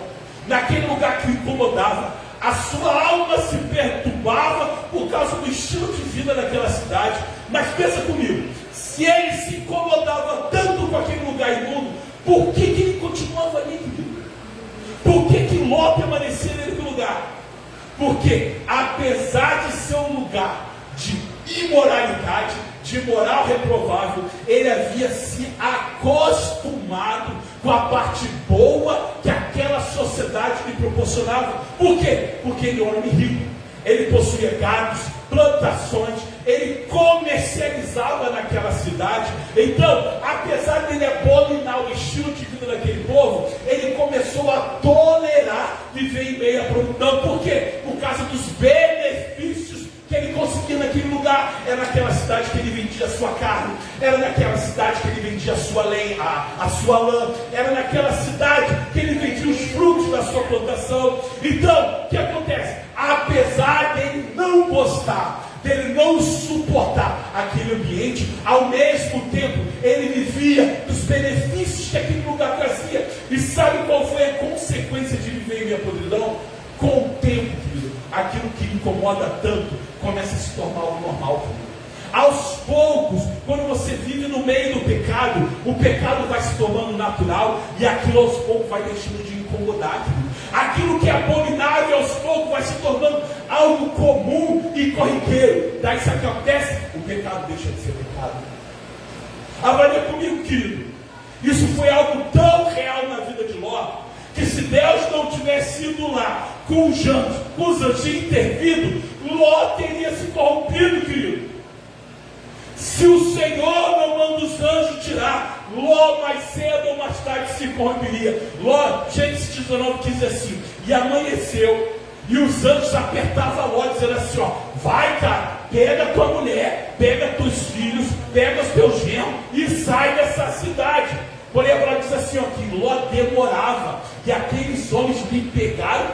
B: naquele lugar que o incomodava, a sua alma se perturbava por causa do estilo de vida daquela cidade. Mas pensa comigo, se ele se incomodava tanto com aquele lugar imundo, por que ele continuava ali, querido? Por que Ló permanecia naquele lugar? Porque apesar de ser um lugar de imoralidade, de moral reprovável, ele havia se acostumado com a parte boa que aquela sociedade lhe proporcionava. Por quê? Porque ele era um homem rico, ele possuía gados, plantações, ele comercializava naquela cidade. Então, apesar dele abominar o estilo de vida daquele povo, ele começou a tolerar viver em meio à providão. Por quê? Por causa dos benefícios que ele conseguia naquele lugar. Era naquela cidade que ele vendia a sua carne, era naquela cidade que ele vendia a sua lenha, a sua lã, era naquela cidade que ele vendia os frutos da sua plantação. Então, o que acontece? Apesar dele não gostar, dele não suportar aquele ambiente, ao mesmo tempo ele vivia dos benefícios que aquele lugar trazia. E sabe qual foi a consequência de viver em meio à podridão? Com o tempo, querido, aquilo que incomoda tanto começa a se tornar o normal. Aos poucos, quando você vive no meio do pecado, o pecado vai se tornando natural e aquilo aos poucos vai deixando de incomodar. Aquilo que é abominável aos poucos vai se tornando algo comum e corriqueiro. Daí isso que acontece, o pecado deixa de ser pecado. Avalie comigo, querido. Isso foi algo tão real na vida de Ló, que se Deus não tivesse ido lá com os anjos intervindo, Ló teria se corrompido, querido. Se o Senhor não manda os anjos tirar, Ló mais cedo ou mais tarde se corromperia. Ló, Gênesis 19 diz assim: e amanheceu, e os anjos apertavam Ló, dizendo assim: ó, vai, cara, pega a tua mulher, pega teus filhos, pega os teus genros e sai dessa cidade. Porém a palavra diz assim, ó, que Ló demorava, e aqueles homens lhe pegaram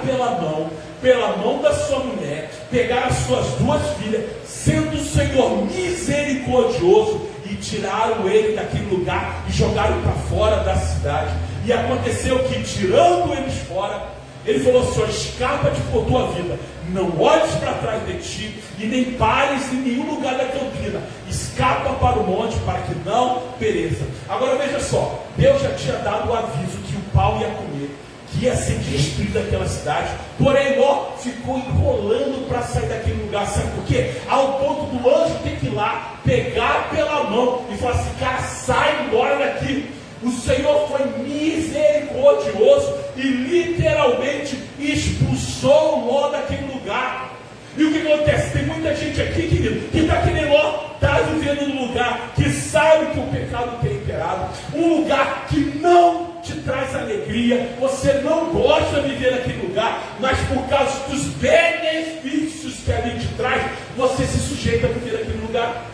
B: pela mão da sua mulher, pegaram as suas duas filhas, sendo o Senhor misericordioso, e tiraram ele daquele lugar e jogaram para fora da cidade. E aconteceu que, tirando eles fora, ele falou assim: ó, escapa-te por tua vida, não olhes para trás de ti, e nem pares em nenhum lugar da campina, escapa para o monte, para que não pereça. Agora veja só, Deus já tinha dado o aviso que o pau ia comer, que ia ser destruída aquela cidade. Porém Ló ficou enrolando para sair daquele lugar. Sabe por quê? Ao ponto do anjo ter que ir lá, pegar pela mão e falar assim: cara, sai embora daqui. O Senhor foi misericordioso e literalmente expulsou Ló daquele lugar. E o que acontece? Tem muita gente aqui, querido, que está que nem Ló, está vivendo num lugar que sabe que o pecado tem imperado, um lugar que não te traz alegria, você não gosta de viver naquele lugar, mas por causa dos benefícios que ali te traz, você se sujeita a viver naquele lugar.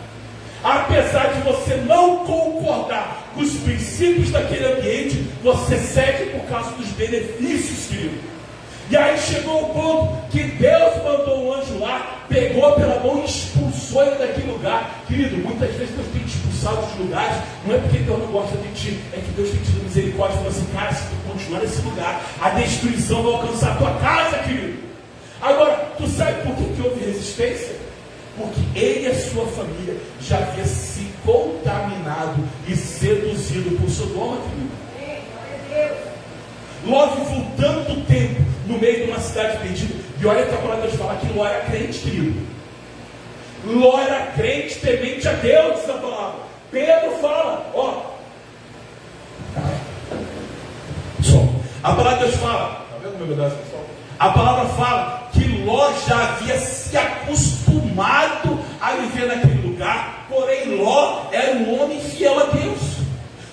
B: Apesar de você não concordar com os princípios daquele ambiente, você segue por causa dos benefícios, querido. E aí chegou o ponto que Deus mandou um anjo lá, pegou pela mão e expulsou ele daquele lugar. Querido, muitas vezes Deus tem te expulsado dos lugares, não é porque Deus não gosta de ti, é que Deus tem tido misericórdia e falou assim: cara, se tu continuar nesse lugar, a destruição vai alcançar a tua casa, querido. Agora, tu sabe por que houve resistência? Porque ele e a sua família já havia se contaminado e seduzido por Sodoma, querido. Ló viveu tanto tempo no meio de uma cidade perdida. E olha que a palavra de falar que Ló era crente, querido. Ló era crente, temente a Deus, diz a palavra. Pedro fala, ó. A palavra de Deus fala, tá vendo meu pedaço, pessoal? A palavra fala que Ló já havia se acostumado a viver naquele lugar, porém Ló era um homem fiel a Deus.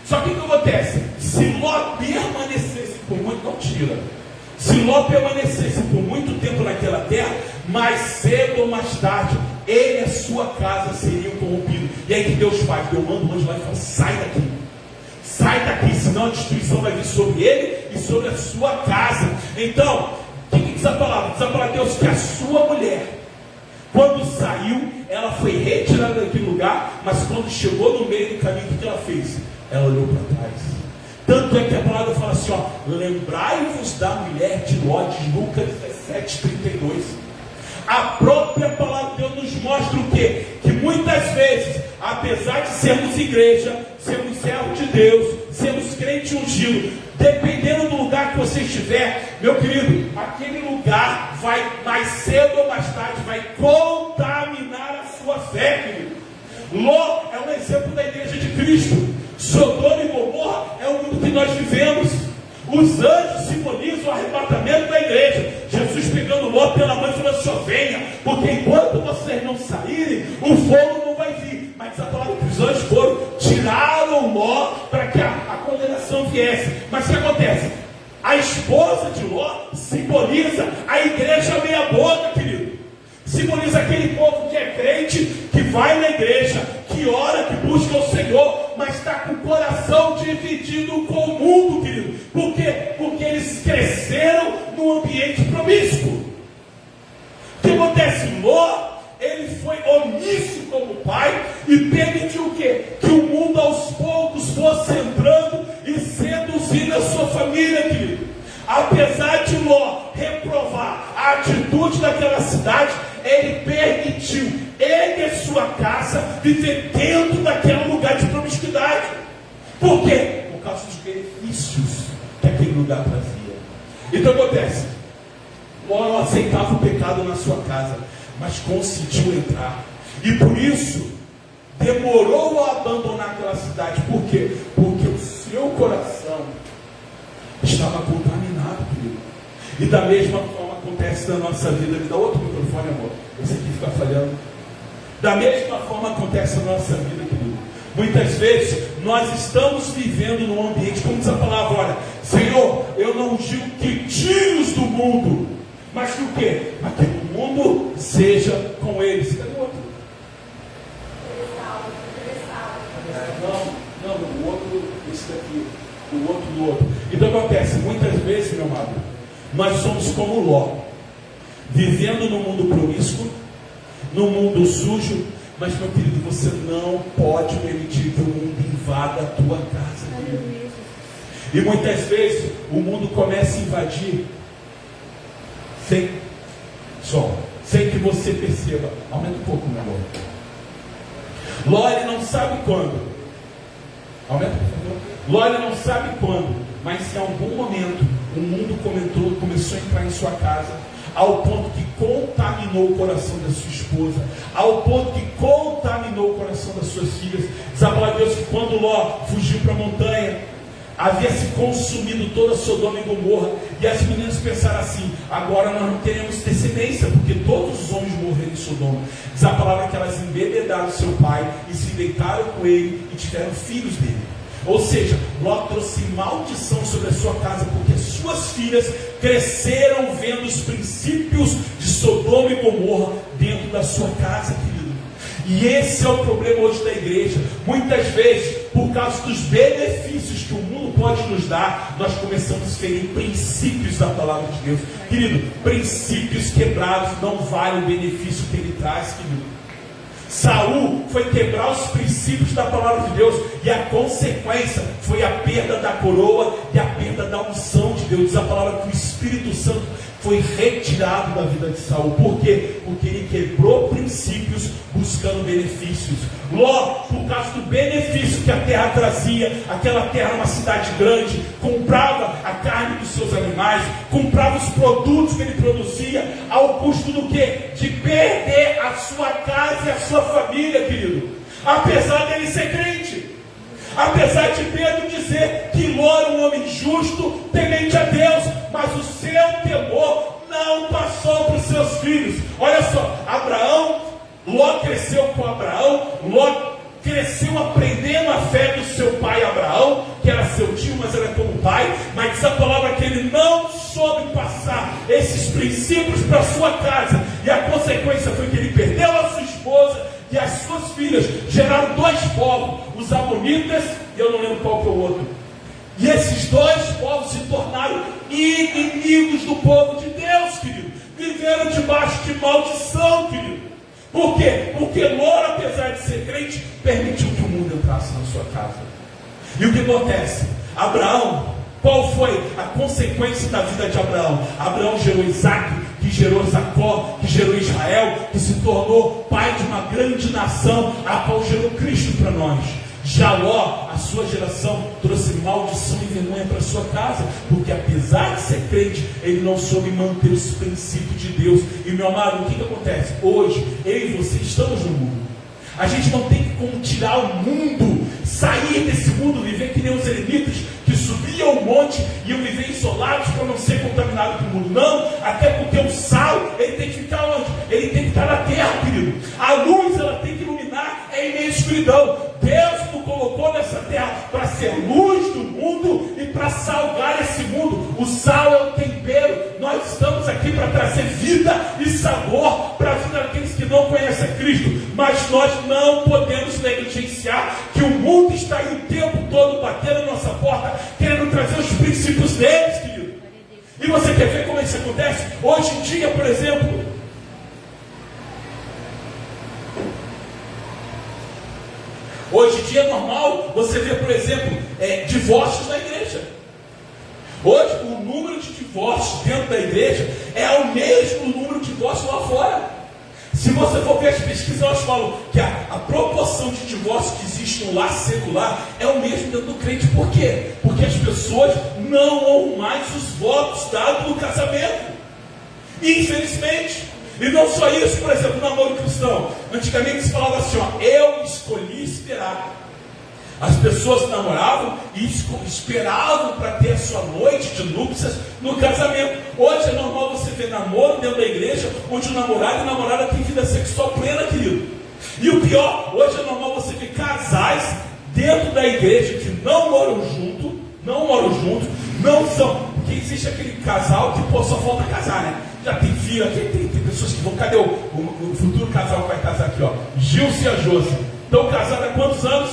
B: Só que o que acontece? Se Ló permanecesse por muito, não tira. Se Ló permanecesse por muito tempo naquela terra, mais cedo ou mais tarde, ele e a sua casa seriam corrompidos. E aí que Deus faz? Deus manda um anjo lá e fala: sai daqui. Sai daqui, senão a destruição vai vir sobre ele e sobre a sua casa. Então, o que diz a palavra? Diz a palavra de Deus que a sua mulher, quando saiu, ela foi retirada daquele lugar, mas quando chegou no meio do caminho, o que ela fez? Ela olhou para trás. Tanto é que a palavra fala assim, ó: lembrai-vos da mulher de Ló, de Lucas 17:32. A própria palavra de Deus nos mostra o quê? Que muitas vezes, apesar de sermos igreja, sermos servos de Deus, sermos crente ungido, dependendo do lugar que você estiver, meu querido, aquele lugar vai, mais cedo ou mais tarde, vai contaminar a sua fé, querido. Ló é um exemplo da igreja de Cristo. Sodoma e Gomorra é o mundo que nós vivemos. Os anjos simbolizam o arrebatamento da igreja. Jesus pegando Ló pela mão e falando assim: venha, porque enquanto vocês não saírem, o fogo não vai vir. Mas a palavra que os anjos foram, tiraram Ló para que a condenação viesse. Mas o que acontece? A esposa de Ló simboliza a igreja meia boca, querido. Simboliza aquele povo que é crente, que vai na igreja, que ora, que busca o Senhor, mas está com o coração dividido com o mundo, querido. Por quê? Porque eles cresceram num ambiente promíscuo. O que acontece? Ló, ele foi omisso como pai e permitiu o quê? Que o mundo aos poucos fosse entrando e seduzindo a sua família, querido. Apesar de Ló reprovar a atitude daquela cidade, ele permitiu ele e sua casa viver dentro daquele lugar de promiscuidade. Por quê? Por causa dos benefícios que aquele lugar trazia. Então acontece, Ló não aceitava o pecado na sua casa, mas conseguiu entrar. E por isso, demorou a abandonar aquela cidade. Por quê? Porque o seu coração estava contaminado, querido. E da mesma forma acontece na nossa vida. Me dá outro microfone, amor. Esse aqui fica falhando. Da mesma forma acontece na nossa vida, querido. Muitas vezes nós estamos vivendo num ambiente, como diz a palavra, olha, Senhor, eu não digo que tire-os do mundo, mas que o quê? Mas que o mundo seja com eles. Cadê o outro? Não, o outro, esse daqui, o outro do outro. Então acontece, muitas vezes, meu amado, nós somos como Ló, vivendo no mundo promíscuo, no mundo sujo, mas, meu querido, você não pode permitir que o mundo invada a tua casa, querido. E muitas vezes o mundo começa a invadir sem que você perceba. Aumenta um pouco, meu amor. Ló, ele não sabe quando. Aumenta, por favor. Ló, ele não sabe quando, mas em algum momento o mundo começou a entrar em sua casa, ao ponto que contaminou o coração da sua esposa, ao ponto que contaminou o coração das suas filhas. Diz a palavra de Deus que quando Ló fugiu para a montanha, havia se consumido toda Sodoma e Gomorra, e as meninas pensaram assim: agora nós não teremos descendência, porque todos os homens morreram em Sodoma. Diz a palavra que elas embebedaram seu pai e se deitaram com ele e tiveram filhos dele. Ou seja, Ló trouxe maldição sobre a sua casa, porque as suas filhas cresceram vendo os princípios de Sodoma e Gomorra dentro da sua casa, querido. E esse é o problema hoje da igreja. Muitas vezes, por causa dos benefícios que o mundo pode nos dar, nós começamos a ferir princípios da palavra de Deus. Querido, princípios quebrados não valem o benefício que ele traz, querido. Saul foi quebrar os princípios da palavra de Deus, e a consequência foi a perda da coroa e a perda da unção de Deus. Diz a palavra que o Espírito Santo foi retirado da vida de Saul. Por quê? Porque ele quebrou princípios buscando benefícios. Ló, por causa do benefício que a terra trazia, aquela terra era uma cidade grande, comprava a carne dos seus animais, comprava os produtos que ele produzia, ao custo do quê? De perder a sua casa e a sua família, querido. Apesar dele ser crente, apesar de Pedro dizer que Ló era um homem justo, temente a Deus, mas o seu temor não passou para os seus filhos. Olha só, Ló cresceu com Abraão, Ló cresceu aprendendo a fé do seu pai Abraão, que era seu tio, mas era como pai. Mas diz a palavra que ele não soube passar esses princípios para a sua casa, e a consequência foi que ele perdeu a sua esposa e as suas filhas. Geraram dois povos, os amonitas, e eu não lembro qual que é o outro. E esses dois povos se tornaram inimigos do povo de Deus, querido. Viveram debaixo de maldição, querido. Por quê? Porque Ló, apesar de ser crente, permitiu que o mundo entrasse na sua casa. E o que acontece? Abraão, qual foi a consequência da vida de Abraão? Abraão gerou Isaac, que gerou Jacó, que gerou Israel, que se tornou pai de uma grande nação, a qual gerou Cristo para nós. Já Ló, a sua geração, trouxe maldição e vergonha para sua casa, porque apesar de ser crente, ele não soube manter os princípios de Deus. E meu amado, o que acontece? Hoje, eu e você estamos no mundo. A gente não tem como tirar o mundo, sair desse mundo, viver que nem os eremitas, que subiam o monte e iam viver isolados para não ser contaminados pelo mundo. Não, até porque o sal, ele tem que ficar onde? Ele tem que estar na terra, querido. A luz, ela tem que iluminar em meio à escuridão. Deus nos colocou nessa terra para ser luz do mundo e para salgar esse mundo. O sal é o tempero. Nós estamos aqui para trazer vida e sabor para a vida daqueles que não conhecem a Cristo. Mas nós não podemos negligenciar que o mundo está aí o tempo todo batendo na nossa porta, querendo trazer os princípios deles, querido. E você quer ver como isso acontece? Hoje em dia, por exemplo, hoje em dia é normal você ver, por exemplo, divórcios na igreja. Hoje, o número de divórcios dentro da igreja é o mesmo número de divórcios lá fora. Se você for ver as pesquisas, elas falam que a proporção de divórcio que existe no lar secular é o mesmo dentro do crente. Por quê? Porque as pessoas não honram mais os votos dados no casamento. Infelizmente. E não só isso, por exemplo, no namoro cristão. Antigamente se falava assim, ó, eu escolhi esperar. As pessoas namoravam e esperavam para ter a sua noite de núpcias no casamento. Hoje é normal você ver namoro dentro da igreja, onde o namorado e a namorada têm vida sexual plena, querido. E o pior, hoje é normal você ver casais dentro da igreja que não moram junto, não são, porque existe aquele casal que só falta casar, né? Já tem filho, aqui tem pessoas que vão, cadê o futuro casal que vai casar aqui, ó? Gilson e a Josi. Estão casados há quantos anos?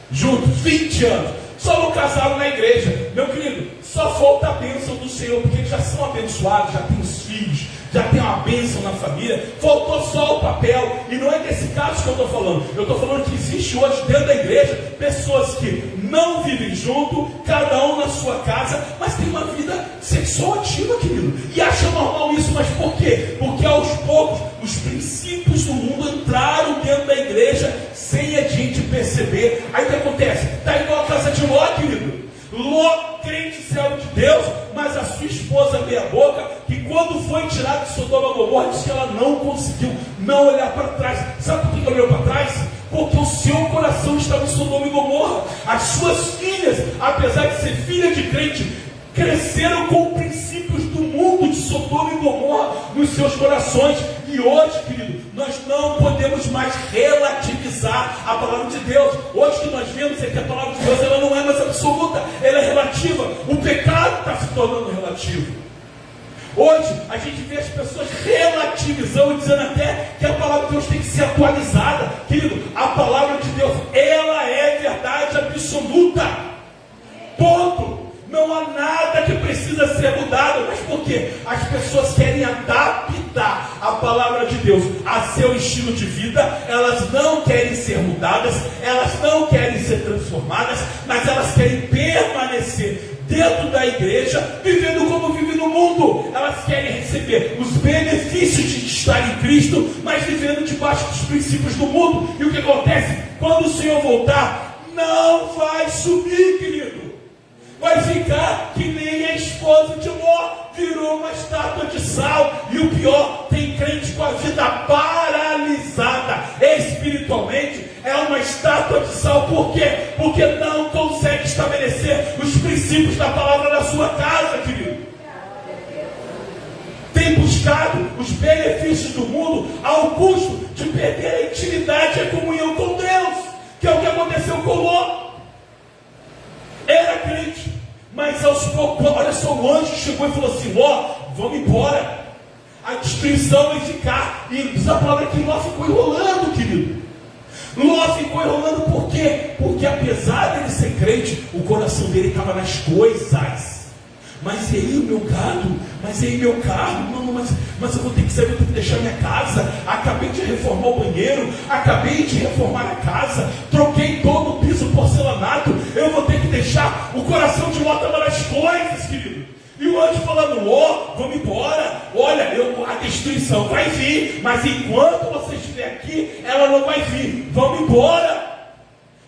B: Juntos, 20 anos. Só não casaram na igreja. Meu querido, só falta a bênção do Senhor, porque eles já são abençoados, já têm os filhos, já tem uma bênção na família. Faltou só o papel. E não é desse caso que eu estou falando. Eu estou falando que existe hoje dentro da igreja pessoas que não vivem junto, cada um na sua casa, mas tem uma vida sexual ativa, querido. E acha normal isso, mas por quê? Porque aos poucos os princípios do mundo entraram dentro da igreja sem a gente perceber. Aí o que acontece? Está igual a casa de Ló, querido. Ló, crente servo de Deus, mas a sua esposa meia boca, que quando foi tirada de Sodoma e Gomorra, disse que ela não conseguiu não olhar para trás. Sabe por que ela olhou para trás? Porque o seu coração estava em Sodoma e Gomorra. As suas filhas, apesar de ser filha de crente, cresceram com princípios do mundo de Sodoma e Gomorra nos seus corações. E hoje, querido, nós não podemos mais relativizar a palavra de Deus. Hoje o que nós vemos é que a palavra de Deus ela não é mais absoluta, ela é relativa. O pecado está se tornando relativo. Hoje a gente vê as pessoas relativizando e dizendo até que a palavra de Deus tem que ser atualizada. Querido, a palavra de Deus, ela é verdade absoluta. Ponto. Não há nada que precisa ser mudado. Mas por quê? As pessoas querem adaptar a palavra de Deus a seu estilo de vida. Elas não querem ser mudadas, elas não querem ser transformadas, mas elas querem permanecer dentro da igreja, vivendo como vive no mundo. Elas querem receber os benefícios de estar em Cristo, mas vivendo debaixo dos princípios do mundo. E o que acontece? Quando o Senhor voltar, não vai subir, querido. Vai ficar que nem a esposa de Ló, virou uma estátua de sal. E o pior, tem crente com a vida paralisada espiritualmente. É uma estátua de sal. Por quê? Porque não consegue estabelecer os princípios da palavra na sua casa, querido. Tem buscado os benefícios do mundo ao custo de perder a intimidade e a comunhão com Deus, que é o que aconteceu com Ló. Era crente, mas aos poucos, olha só, o anjo chegou e falou assim: Ló, vamos embora, a destruição vai ficar. E diz a palavra que Ló ficou enrolando, querido. Ló ficou enrolando por quê? Porque apesar dele ser crente, o coração dele estava nas coisas. Mas e aí o meu gado? Mas e aí meu carro? Não, mas eu vou ter que sair, eu tenho que deixar minha casa. Acabei de reformar o banheiro, acabei de reformar a casa, troquei todo o piso porcelanato, eu vou ter que deixar. O coração de Ló estava nas coisas, querido. E o anjo falando: Ló, vamos embora. Olha, a destruição vai vir, mas enquanto você estiver aqui, ela não vai vir. Vamos embora.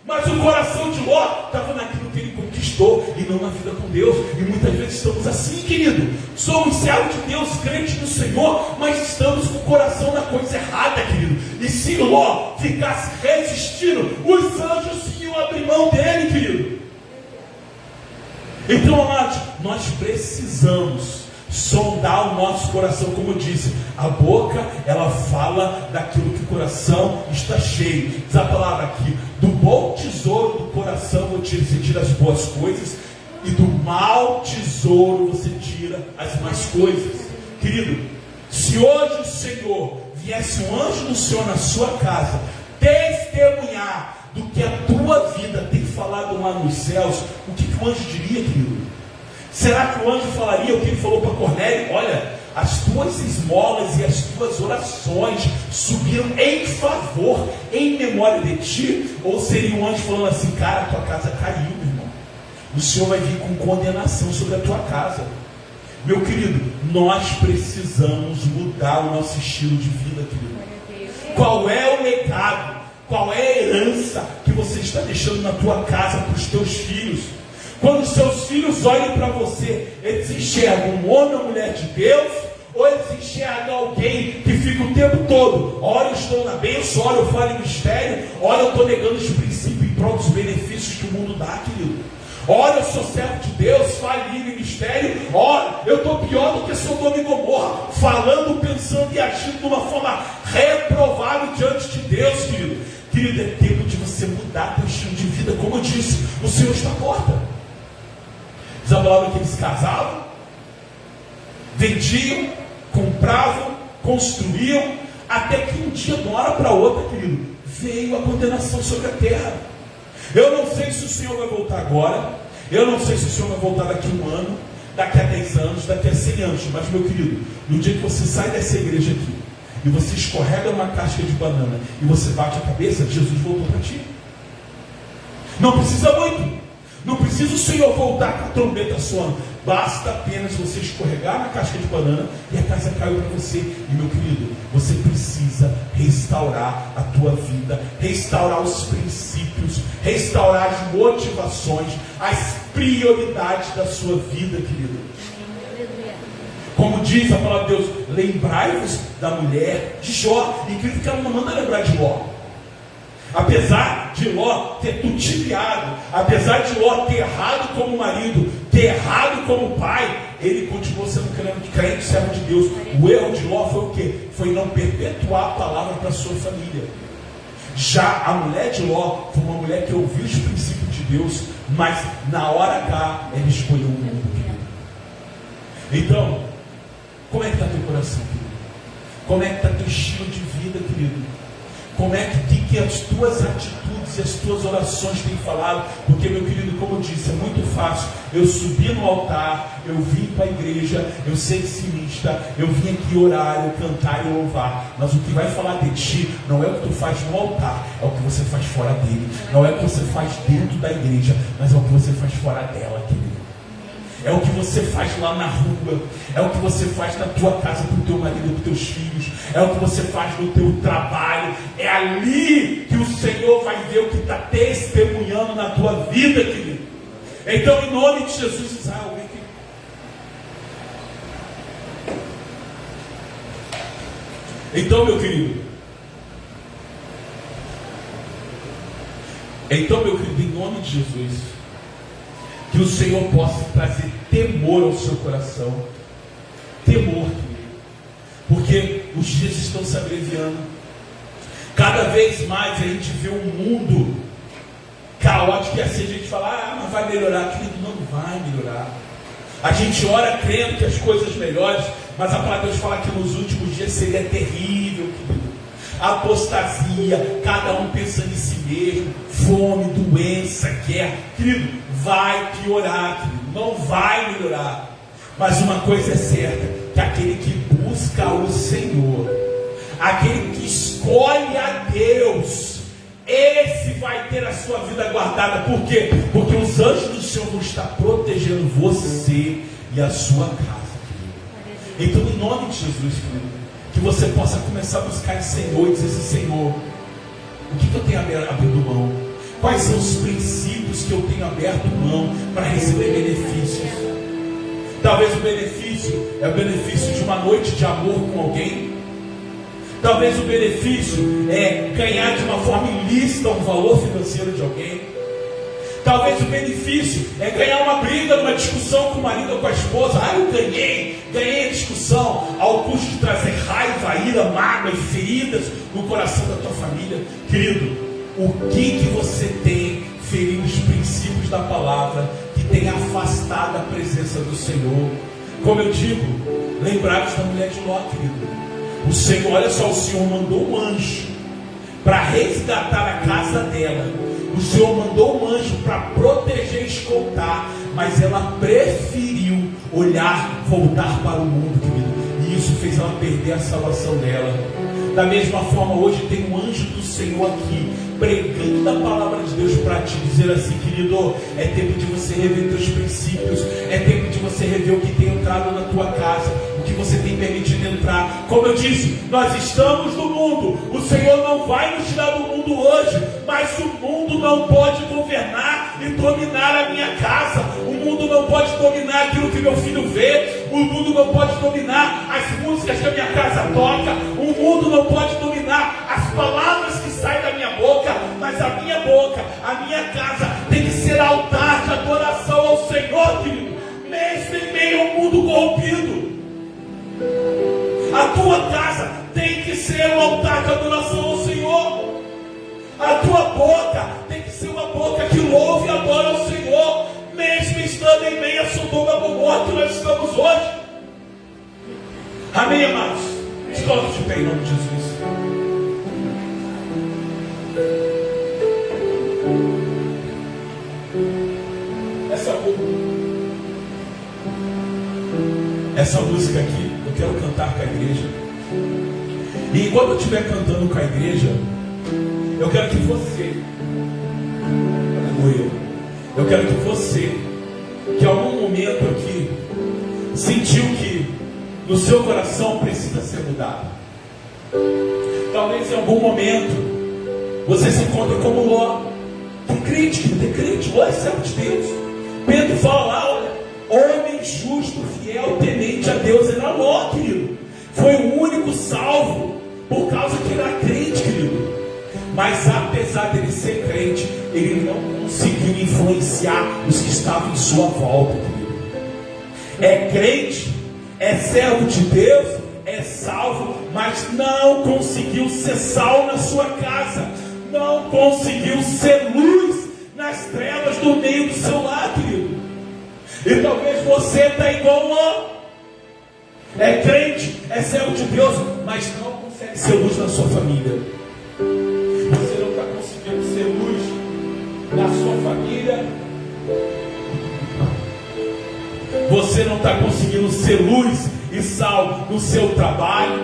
B: Mas o coração de Ló estava naquilo que ele conquistou e não na vida com Deus. E muitas vezes estamos assim, querido. Somos servos de Deus, crentes no Senhor, mas estamos com o coração na coisa errada, querido. E se Ló ficasse resistindo, os anjos iam abrir mão dele, querido. Então, amados, nós precisamos sondar o nosso coração, como eu disse. A boca, ela fala daquilo que o coração está cheio. Diz a palavra aqui: do bom tesouro do coração você tira as boas coisas, e do mau tesouro você tira as más coisas. Querido, se hoje o Senhor viesse um anjo do Senhor na sua casa, testemunhar do que a tua vida tem falado lá nos céus, o que o anjo diria, querido? Será que o anjo falaria o que ele falou para Cornélio? Olha, as tuas esmolas e as tuas orações subiram em favor, em memória de ti? Ou seria um anjo falando assim: cara, a tua casa caiu, meu irmão, o Senhor vai vir com condenação sobre a tua casa. Meu querido, nós precisamos mudar o nosso estilo de vida, querido. Qual é o legado? Qual é a herança que você está deixando na tua casa para os teus filhos? Quando os seus filhos olhem para você, eles enxergam um homem ou mulher de Deus, ou eles enxergam alguém que fica o tempo todo, ora eu estou na bênção, ora eu falo em mistério, ora eu estou negando os princípios em prol dos benefícios que o mundo dá, querido. Ora eu sou servo de Deus, falo em mistério, ora eu estou pior do que Sodoma e Gomorra, falando, pensando e agindo de uma forma reprovável diante de Deus, querido. Querido, é tempo de você mudar teu estilo de vida. Como eu disse, o Senhor está à porta. Diz a palavra que eles casavam, vendiam, compravam, construíam, até que um dia, de uma hora para outra, querido, veio a condenação sobre a terra. Eu não sei se o Senhor vai voltar agora, eu não sei se o Senhor vai voltar daqui a 1 ano, daqui a 10 anos, daqui a 100 anos, mas meu querido, no dia que você sai dessa igreja aqui, e você escorrega uma casca de banana, e você bate a cabeça, Jesus voltou para ti. Não precisa muito, não precisa o Senhor voltar com a trombeta soando, basta apenas você escorregar na casca de banana, e a casa caiu para você. E meu querido, você precisa restaurar a tua vida, restaurar os princípios, restaurar as motivações, as prioridades da sua vida, querido. Como diz a palavra de Deus, lembrai-vos da mulher de Jó. E querido, que ela não manda lembrar de Ló. Apesar de Ló ter tutileado, apesar de Ló ter errado como marido, ter errado como pai, ele continuou sendo crente, servo de Deus. O erro de Ló foi o quê? Foi não perpetuar a palavra para a sua família. Já a mulher de Ló foi uma mulher que ouviu os princípios de Deus, mas na hora H ela escolheu o mundo, querido. Então, como é que está teu coração, querido? Como é que está teu estilo de vida, querido? Como é que as tuas atitudes e as tuas orações têm falado? Porque, meu querido, como eu disse, é muito fácil eu subir no altar, eu vim para a igreja, eu ser discimista, eu vim aqui orar, eu cantar e louvar. Mas o que vai falar de ti não é o que tu faz no altar, é o que você faz fora dele. Não é o que você faz dentro da igreja, mas é o que você faz fora dela, querido. É o que você faz lá na rua, é o que você faz na tua casa para o teu marido, para os teus filhos, é o que você faz no teu trabalho. É ali que o Senhor vai ver o que está testemunhando na tua vida, querido. Então, em nome de Jesus, Israel, vem aqui. Então, meu querido, em nome de Jesus, que o Senhor possa trazer temor ao seu coração. Temor, querido. Porque os dias estão se abreviando. Cada vez mais a gente vê um mundo caótico. E assim a gente fala, mas vai melhorar. Querido, não vai melhorar. A gente ora crendo que as coisas melhores, mas a palavra de Deus fala que nos últimos dias seria terrível, querido. Apostasia, cada um pensando em si mesmo, fome, doença, guerra. Querido, vai piorar, querido, não vai melhorar. Mas uma coisa é certa, que aquele que busca o Senhor, aquele que escolhe a Deus, esse vai ter a sua vida guardada. Por quê? Porque os anjos do Senhor vão estar protegendo você e a sua casa, querido. Então, em nome de Jesus, querido, que você possa começar a buscar esse Senhor e dizer assim, Senhor, o que eu tenho abrido mão? Quais são os princípios que eu tenho aberto mão para receber benefícios? Talvez o benefício é o benefício de uma noite de amor com alguém. Talvez o benefício é ganhar de uma forma ilícita um valor financeiro de alguém. Talvez o benefício é ganhar uma briga, numa discussão com o marido ou com a esposa. Eu ganhei a discussão, ao custo de trazer raiva, ira, mágoa e feridas no coração da tua família. Querido, o que você tem ferido os princípios da palavra, que tem afastado a presença do Senhor? Como eu digo, lembrados da mulher de Ló, querido. O Senhor, olha só, o Senhor mandou um anjo para resgatar a casa dela. O Senhor mandou um anjo para proteger e escoltar, mas ela preferiu olhar, voltar para o mundo, querido. E e isso fez ela perder a salvação dela. Da mesma forma, hoje tem um anjo do Senhor aqui, pregando a palavra de Deus para te dizer assim: querido, é tempo de você rever teus princípios, é tempo de você rever o que tem entrado na tua casa, o que você tem permitido entrar. Como eu disse, nós estamos no mundo, o Senhor não vai nos tirar do mundo hoje, mas o mundo não pode governar e dominar a minha casa, o mundo não pode dominar aquilo que meu filho vê, o mundo não pode dominar as músicas que a minha casa toca, o mundo não pode dominar as palavras que saem da minha boca, mas a minha boca, a minha casa tem que ser altar de adoração ao Senhor, querido, mesmo em meio ao mundo corrompido. A tua casa tem que ser um altar de adoração ao Senhor. A tua boca tem que ser uma boca que louve e adora ao Senhor, mesmo estando em meio a Sodoma e Gomorra que nós estamos hoje. Amém, amados? Se coloque de pé em nome de Jesus. Essa música aqui eu quero cantar com a igreja. E enquanto eu estiver cantando com a igreja, eu quero que você, eu quero que você, que em algum momento aqui sentiu que no seu coração precisa ser mudado, talvez em algum momento você se encontre como Ló, tem crente, Ló é servo de Deus. Pedro fala lá, olha, homem justo, fiel, temente a Deus, era Ló, querido. Foi o único salvo por causa que era crente, querido. Mas apesar dele ser crente, ele não conseguiu influenciar os que estavam em sua volta, querido. É crente, é servo de Deus, é salvo, mas não conseguiu ser sal na sua casa, não conseguiu ser luz nas trevas do meio do seu lar, querido. E talvez você está igual Ló. É crente, é servo de Deus, mas não consegue ser luz na sua família. Você não está conseguindo ser luz na sua família. Você não está conseguindo ser luz e sal no seu trabalho.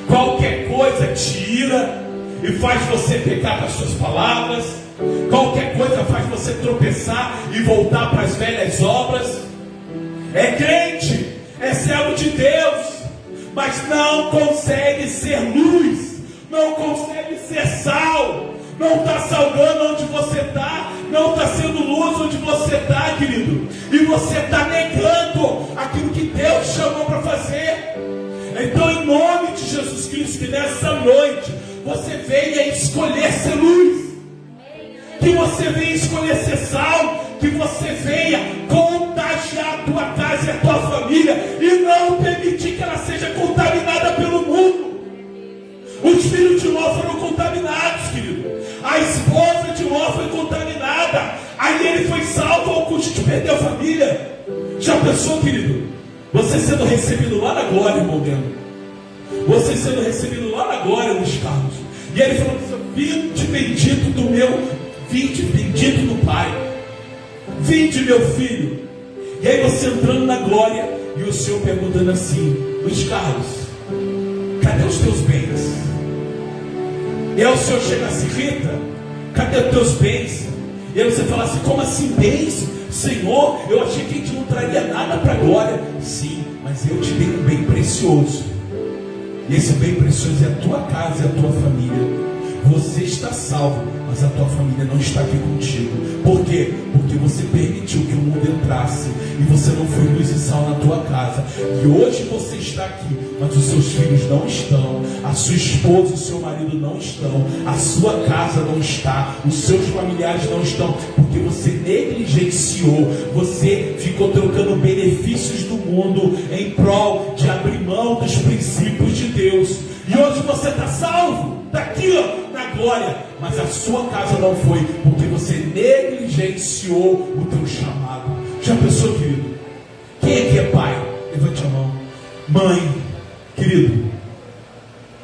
B: Qualquer coisa tira e faz você pecar com as suas palavras. Qualquer coisa faz você tropeçar e voltar para as velhas obras. É crente, é servo de Deus, mas não consegue ser luz, não consegue ser sal, não está salgando onde você está, não está sendo luz onde você está, querido, e você está negando aquilo que Deus chamou para fazer. Então, em nome de Jesus Cristo, que nessa noite você venha escolher ser luz, que você venha escolher ser sal, que você venha contagiar a tua casa e a tua família, e não permitir que ela seja contaminada pelo mundo. Os filhos de Ló foram contaminados, querido. A esposa de Ló foi contaminada. Aí ele foi salvo ao custo de perder a família. Já pensou, querido? Você sendo recebido lá na glória, irmão Deno. Você sendo recebido lá na glória, Luiz Carlos. E ele falou assim: vinde bendito do meu, vinde bendito do Pai, vinde meu filho. E aí você entrando na glória, e o Senhor perguntando assim: Luiz Carlos, cadê os teus bens? E aí o Senhor chega assim: Rita, cadê os teus bens? E aí você fala assim: como assim bens? Senhor, eu achei que a gente não traria nada para a glória. Sim, mas eu te dei um bem precioso. E esse bem precioso é a tua casa e a tua família. Você está salvo, mas a tua família não está aqui contigo. Por quê? Porque você permitiu que o mundo entrasse, e você não foi luz e sal na tua casa. E hoje você está aqui, mas os seus filhos não estão, a sua esposa e o seu marido não estão, a sua casa não está, os seus familiares não estão, porque você negligenciou, você ficou trocando benefícios do mundo em prol de abrir mão dos princípios de Deus. E hoje você está salvo, está aqui, ó, na glória, mas a sua casa não foi, porque você negligenciou o teu chamado. Já pensou, querido? Quem aqui é pai? Levante a mão. Mãe, querido,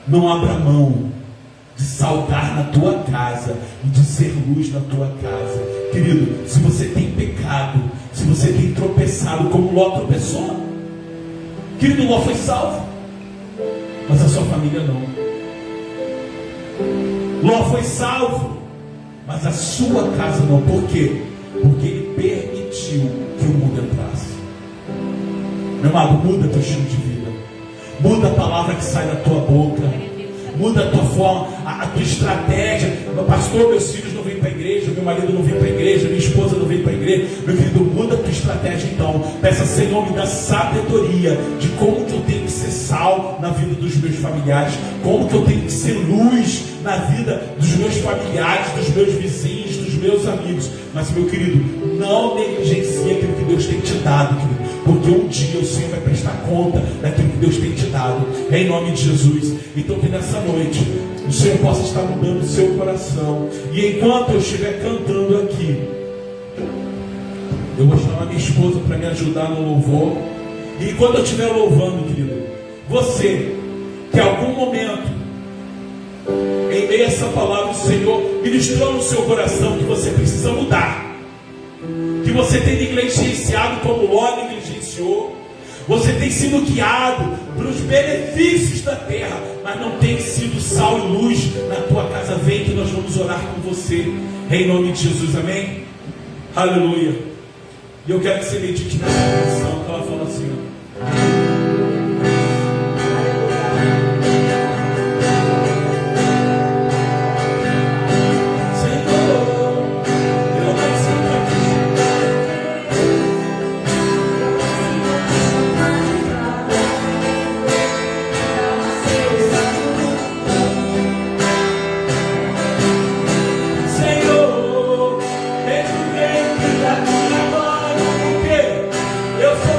B: não abra mão de salgar na tua casa e de ser luz na tua casa. Querido, se você tem pecado, se você tem tropeçado como Ló tropeçou, Querido, Ló foi salvo, mas a sua família não. Ló foi salvo, mas a sua casa não. Por quê? Porque ele permitiu que o mundo entrasse. Meu amado, muda teu estilo de vida. Muda a palavra que sai da tua boca. Muda a tua forma, a tua estratégia. Pastor, meus filhos não vêm para a igreja, meu marido não vem para a igreja, minha esposa não vem para a igreja. Meu querido, muda a tua estratégia então. Peça, Senhor, me dá sabedoria de como que eu tenho que ser sal na vida dos meus familiares, como que eu tenho que ser luz na vida dos meus familiares, dos meus vizinhos, dos meus amigos. Mas, meu querido, não negligencie aquilo que Deus tem te dado, querido, porque um dia o Senhor vai prestar conta daquilo que Deus tem te dado, em nome de Jesus. Então que nessa noite o Senhor possa estar mudando o seu coração. E enquanto eu estiver cantando aqui, eu vou chamar minha esposa para me ajudar no louvor. E enquanto eu estiver louvando, querido, você que em algum momento, em meio a essa palavra do Senhor, ministrou no seu coração que você precisa mudar, que você tem negligenciado como Ló negligenciou, você tem sido guiado para os benefícios da terra, mas não tem sido sal e luz na tua casa. Vem que nós vamos orar com você, em nome de Jesus, amém? Aleluia. E eu quero que você medite nessa canção que ela fala assim, ó. Eu sou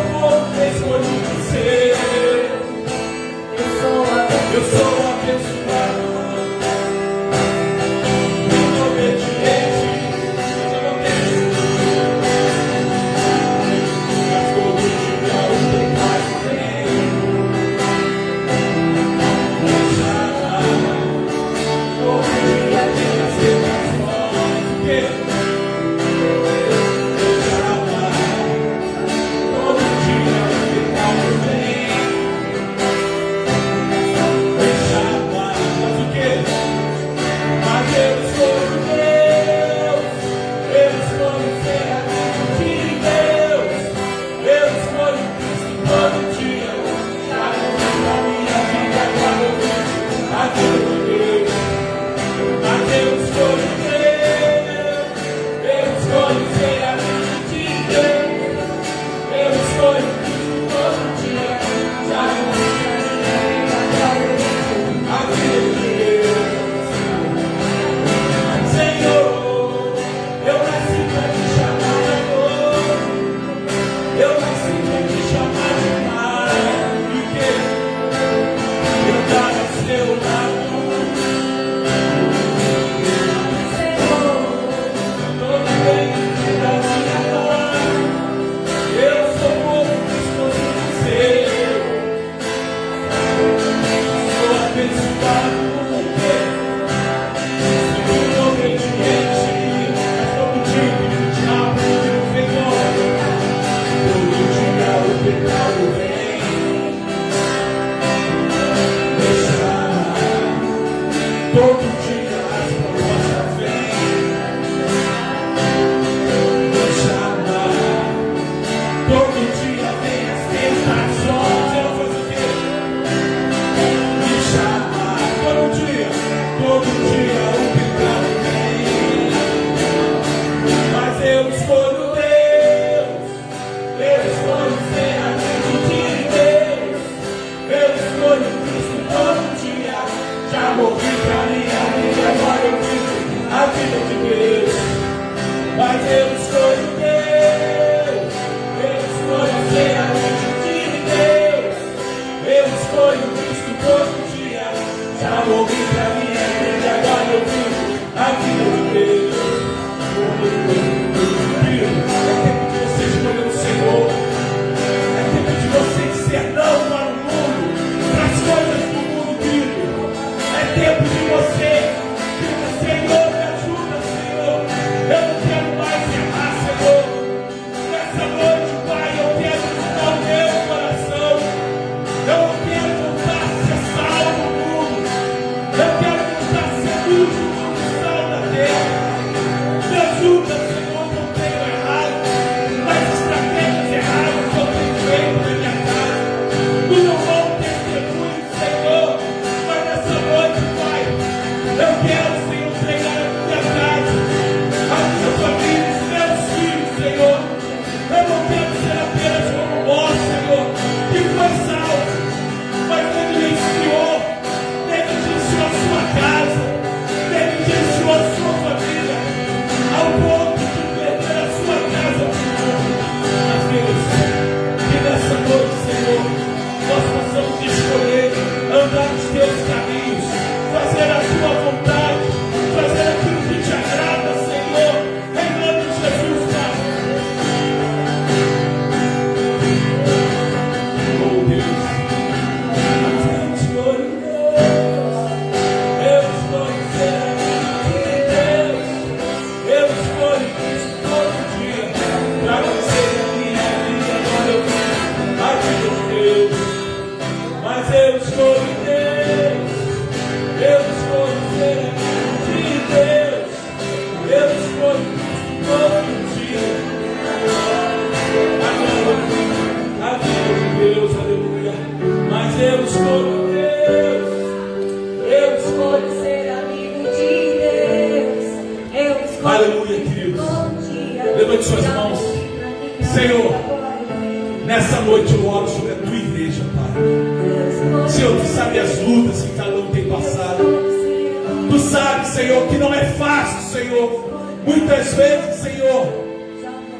B: sabe as lutas que cada um tem passado. Tu sabes, Senhor, que não é fácil, Senhor. Muitas vezes, Senhor,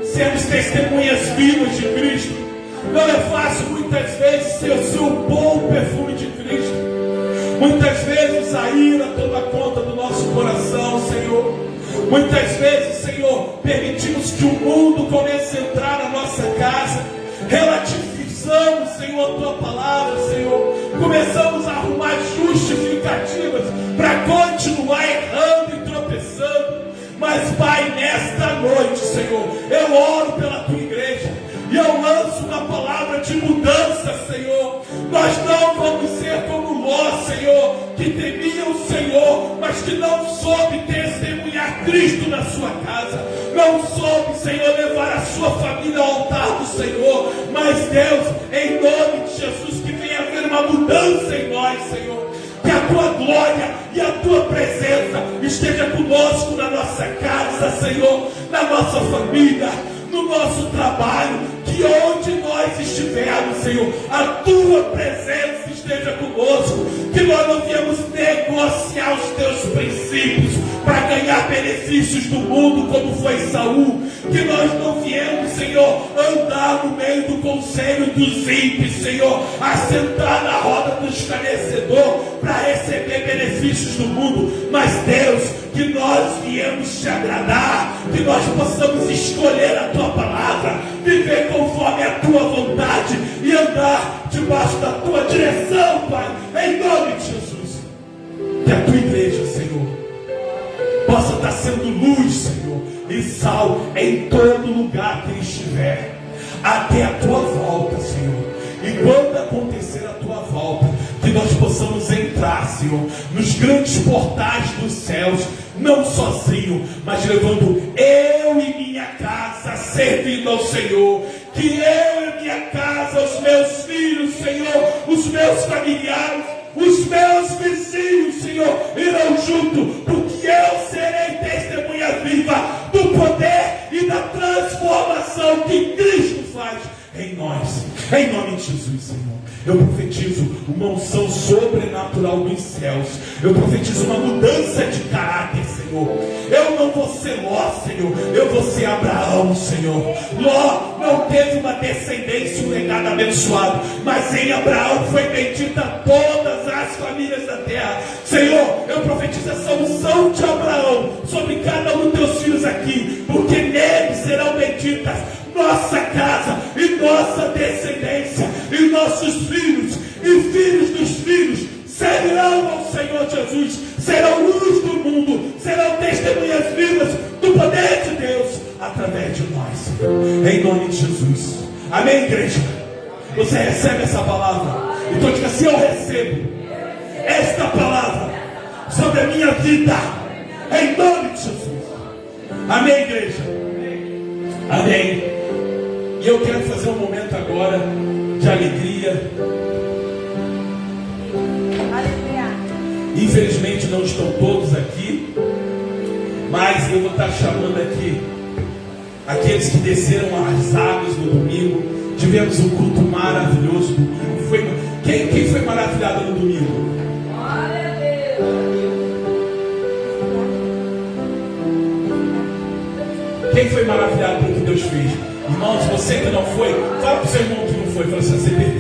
B: sermos testemunhas vivas de Cristo. Não é fácil, muitas vezes, ser o seu bom perfume de Cristo. Muitas vezes a ira toma conta do nosso coração, Senhor. Muitas vezes, Senhor, permitimos que o mundo comece a entrar na nossa casa. Relativizamos, Senhor, a Tua palavra, Senhor. Começamos a arrumar justificativas para continuar errando e tropeçando. Mas, Pai, nesta noite, Senhor, eu oro pela Tua igreja e eu lanço uma palavra de mudança, Senhor. Nós não vamos ser como Ló, Senhor, que temia o Senhor, mas que não soube testemunhar Cristo na sua casa. Não soube, Senhor, levar a sua família ao altar do Senhor. Mas, Deus, em nome de Jesus, que venha haver uma mudança em nós, Senhor. Que a Tua glória e a Tua presença esteja conosco na nossa casa, Senhor, na nossa família, no nosso trabalho, que onde nós estivermos, Senhor, a Tua presença esteja conosco, que nós não viemos negociar os Teus princípios para ganhar benefícios do mundo, como foi Saul, que nós não viemos, Senhor, andar no meio do conselho dos ímpios, Senhor, assentar na roda do escarnecedor para receber benefícios do mundo, mas Deus, que nós viemos te agradar, que nós possamos escolher a Tua palavra, viver conforme a Tua vontade e andar debaixo da Tua direção, Pai, em nome de Jesus. Que a Tua igreja, Senhor, possa estar sendo luz, Senhor, e sal em todo lugar que estiver, até a Tua volta, Senhor. E quando acontecer a Tua volta, que nós possamos entrar, Senhor, nos grandes portais dos céus, não sozinho, mas levando eu e minha casa, servindo ao Senhor. Que eu e minha casa, os meus filhos, Senhor, os meus familiares, os meus vizinhos, Senhor, irão junto, porque eu serei testemunha viva do poder e da transformação que Cristo faz em nós. Em nome de Jesus, Senhor, eu profetizo uma unção sobrenatural dos céus. Eu profetizo uma mudança de caráter, Senhor. Eu não vou ser Ló, Senhor, eu vou ser Abraão, Senhor. Ló não teve uma descendência, um legado abençoado, mas em Abraão foi bendita todas as famílias da terra. Senhor, eu profetizo essa unção de Abraão sobre cada um dos teus filhos aqui, porque neles serão benditas nossa casa e nossa descendência, e nossos filhos e filhos dos filhos servirão ao Senhor Jesus, serão luz do mundo, serão testemunhas vivas do poder de Deus através de nós, Senhor, em nome de Jesus. Amém, igreja? Você recebe essa palavra? Então diga assim: eu recebo esta palavra sobre a minha vida, em nome de Jesus. Amém, igreja? Amém. E eu quero fazer um momento agora de alegria. Infelizmente não estão todos aqui, mas eu vou estar chamando aqui aqueles que desceram as águas no domingo. Tivemos um culto maravilhoso domingo. Quem foi maravilhado no domingo? Quem foi maravilhado pelo que Deus fez? Irmãos, você que não foi, fala para o seu irmão que não foi. Fala assim: você perdeu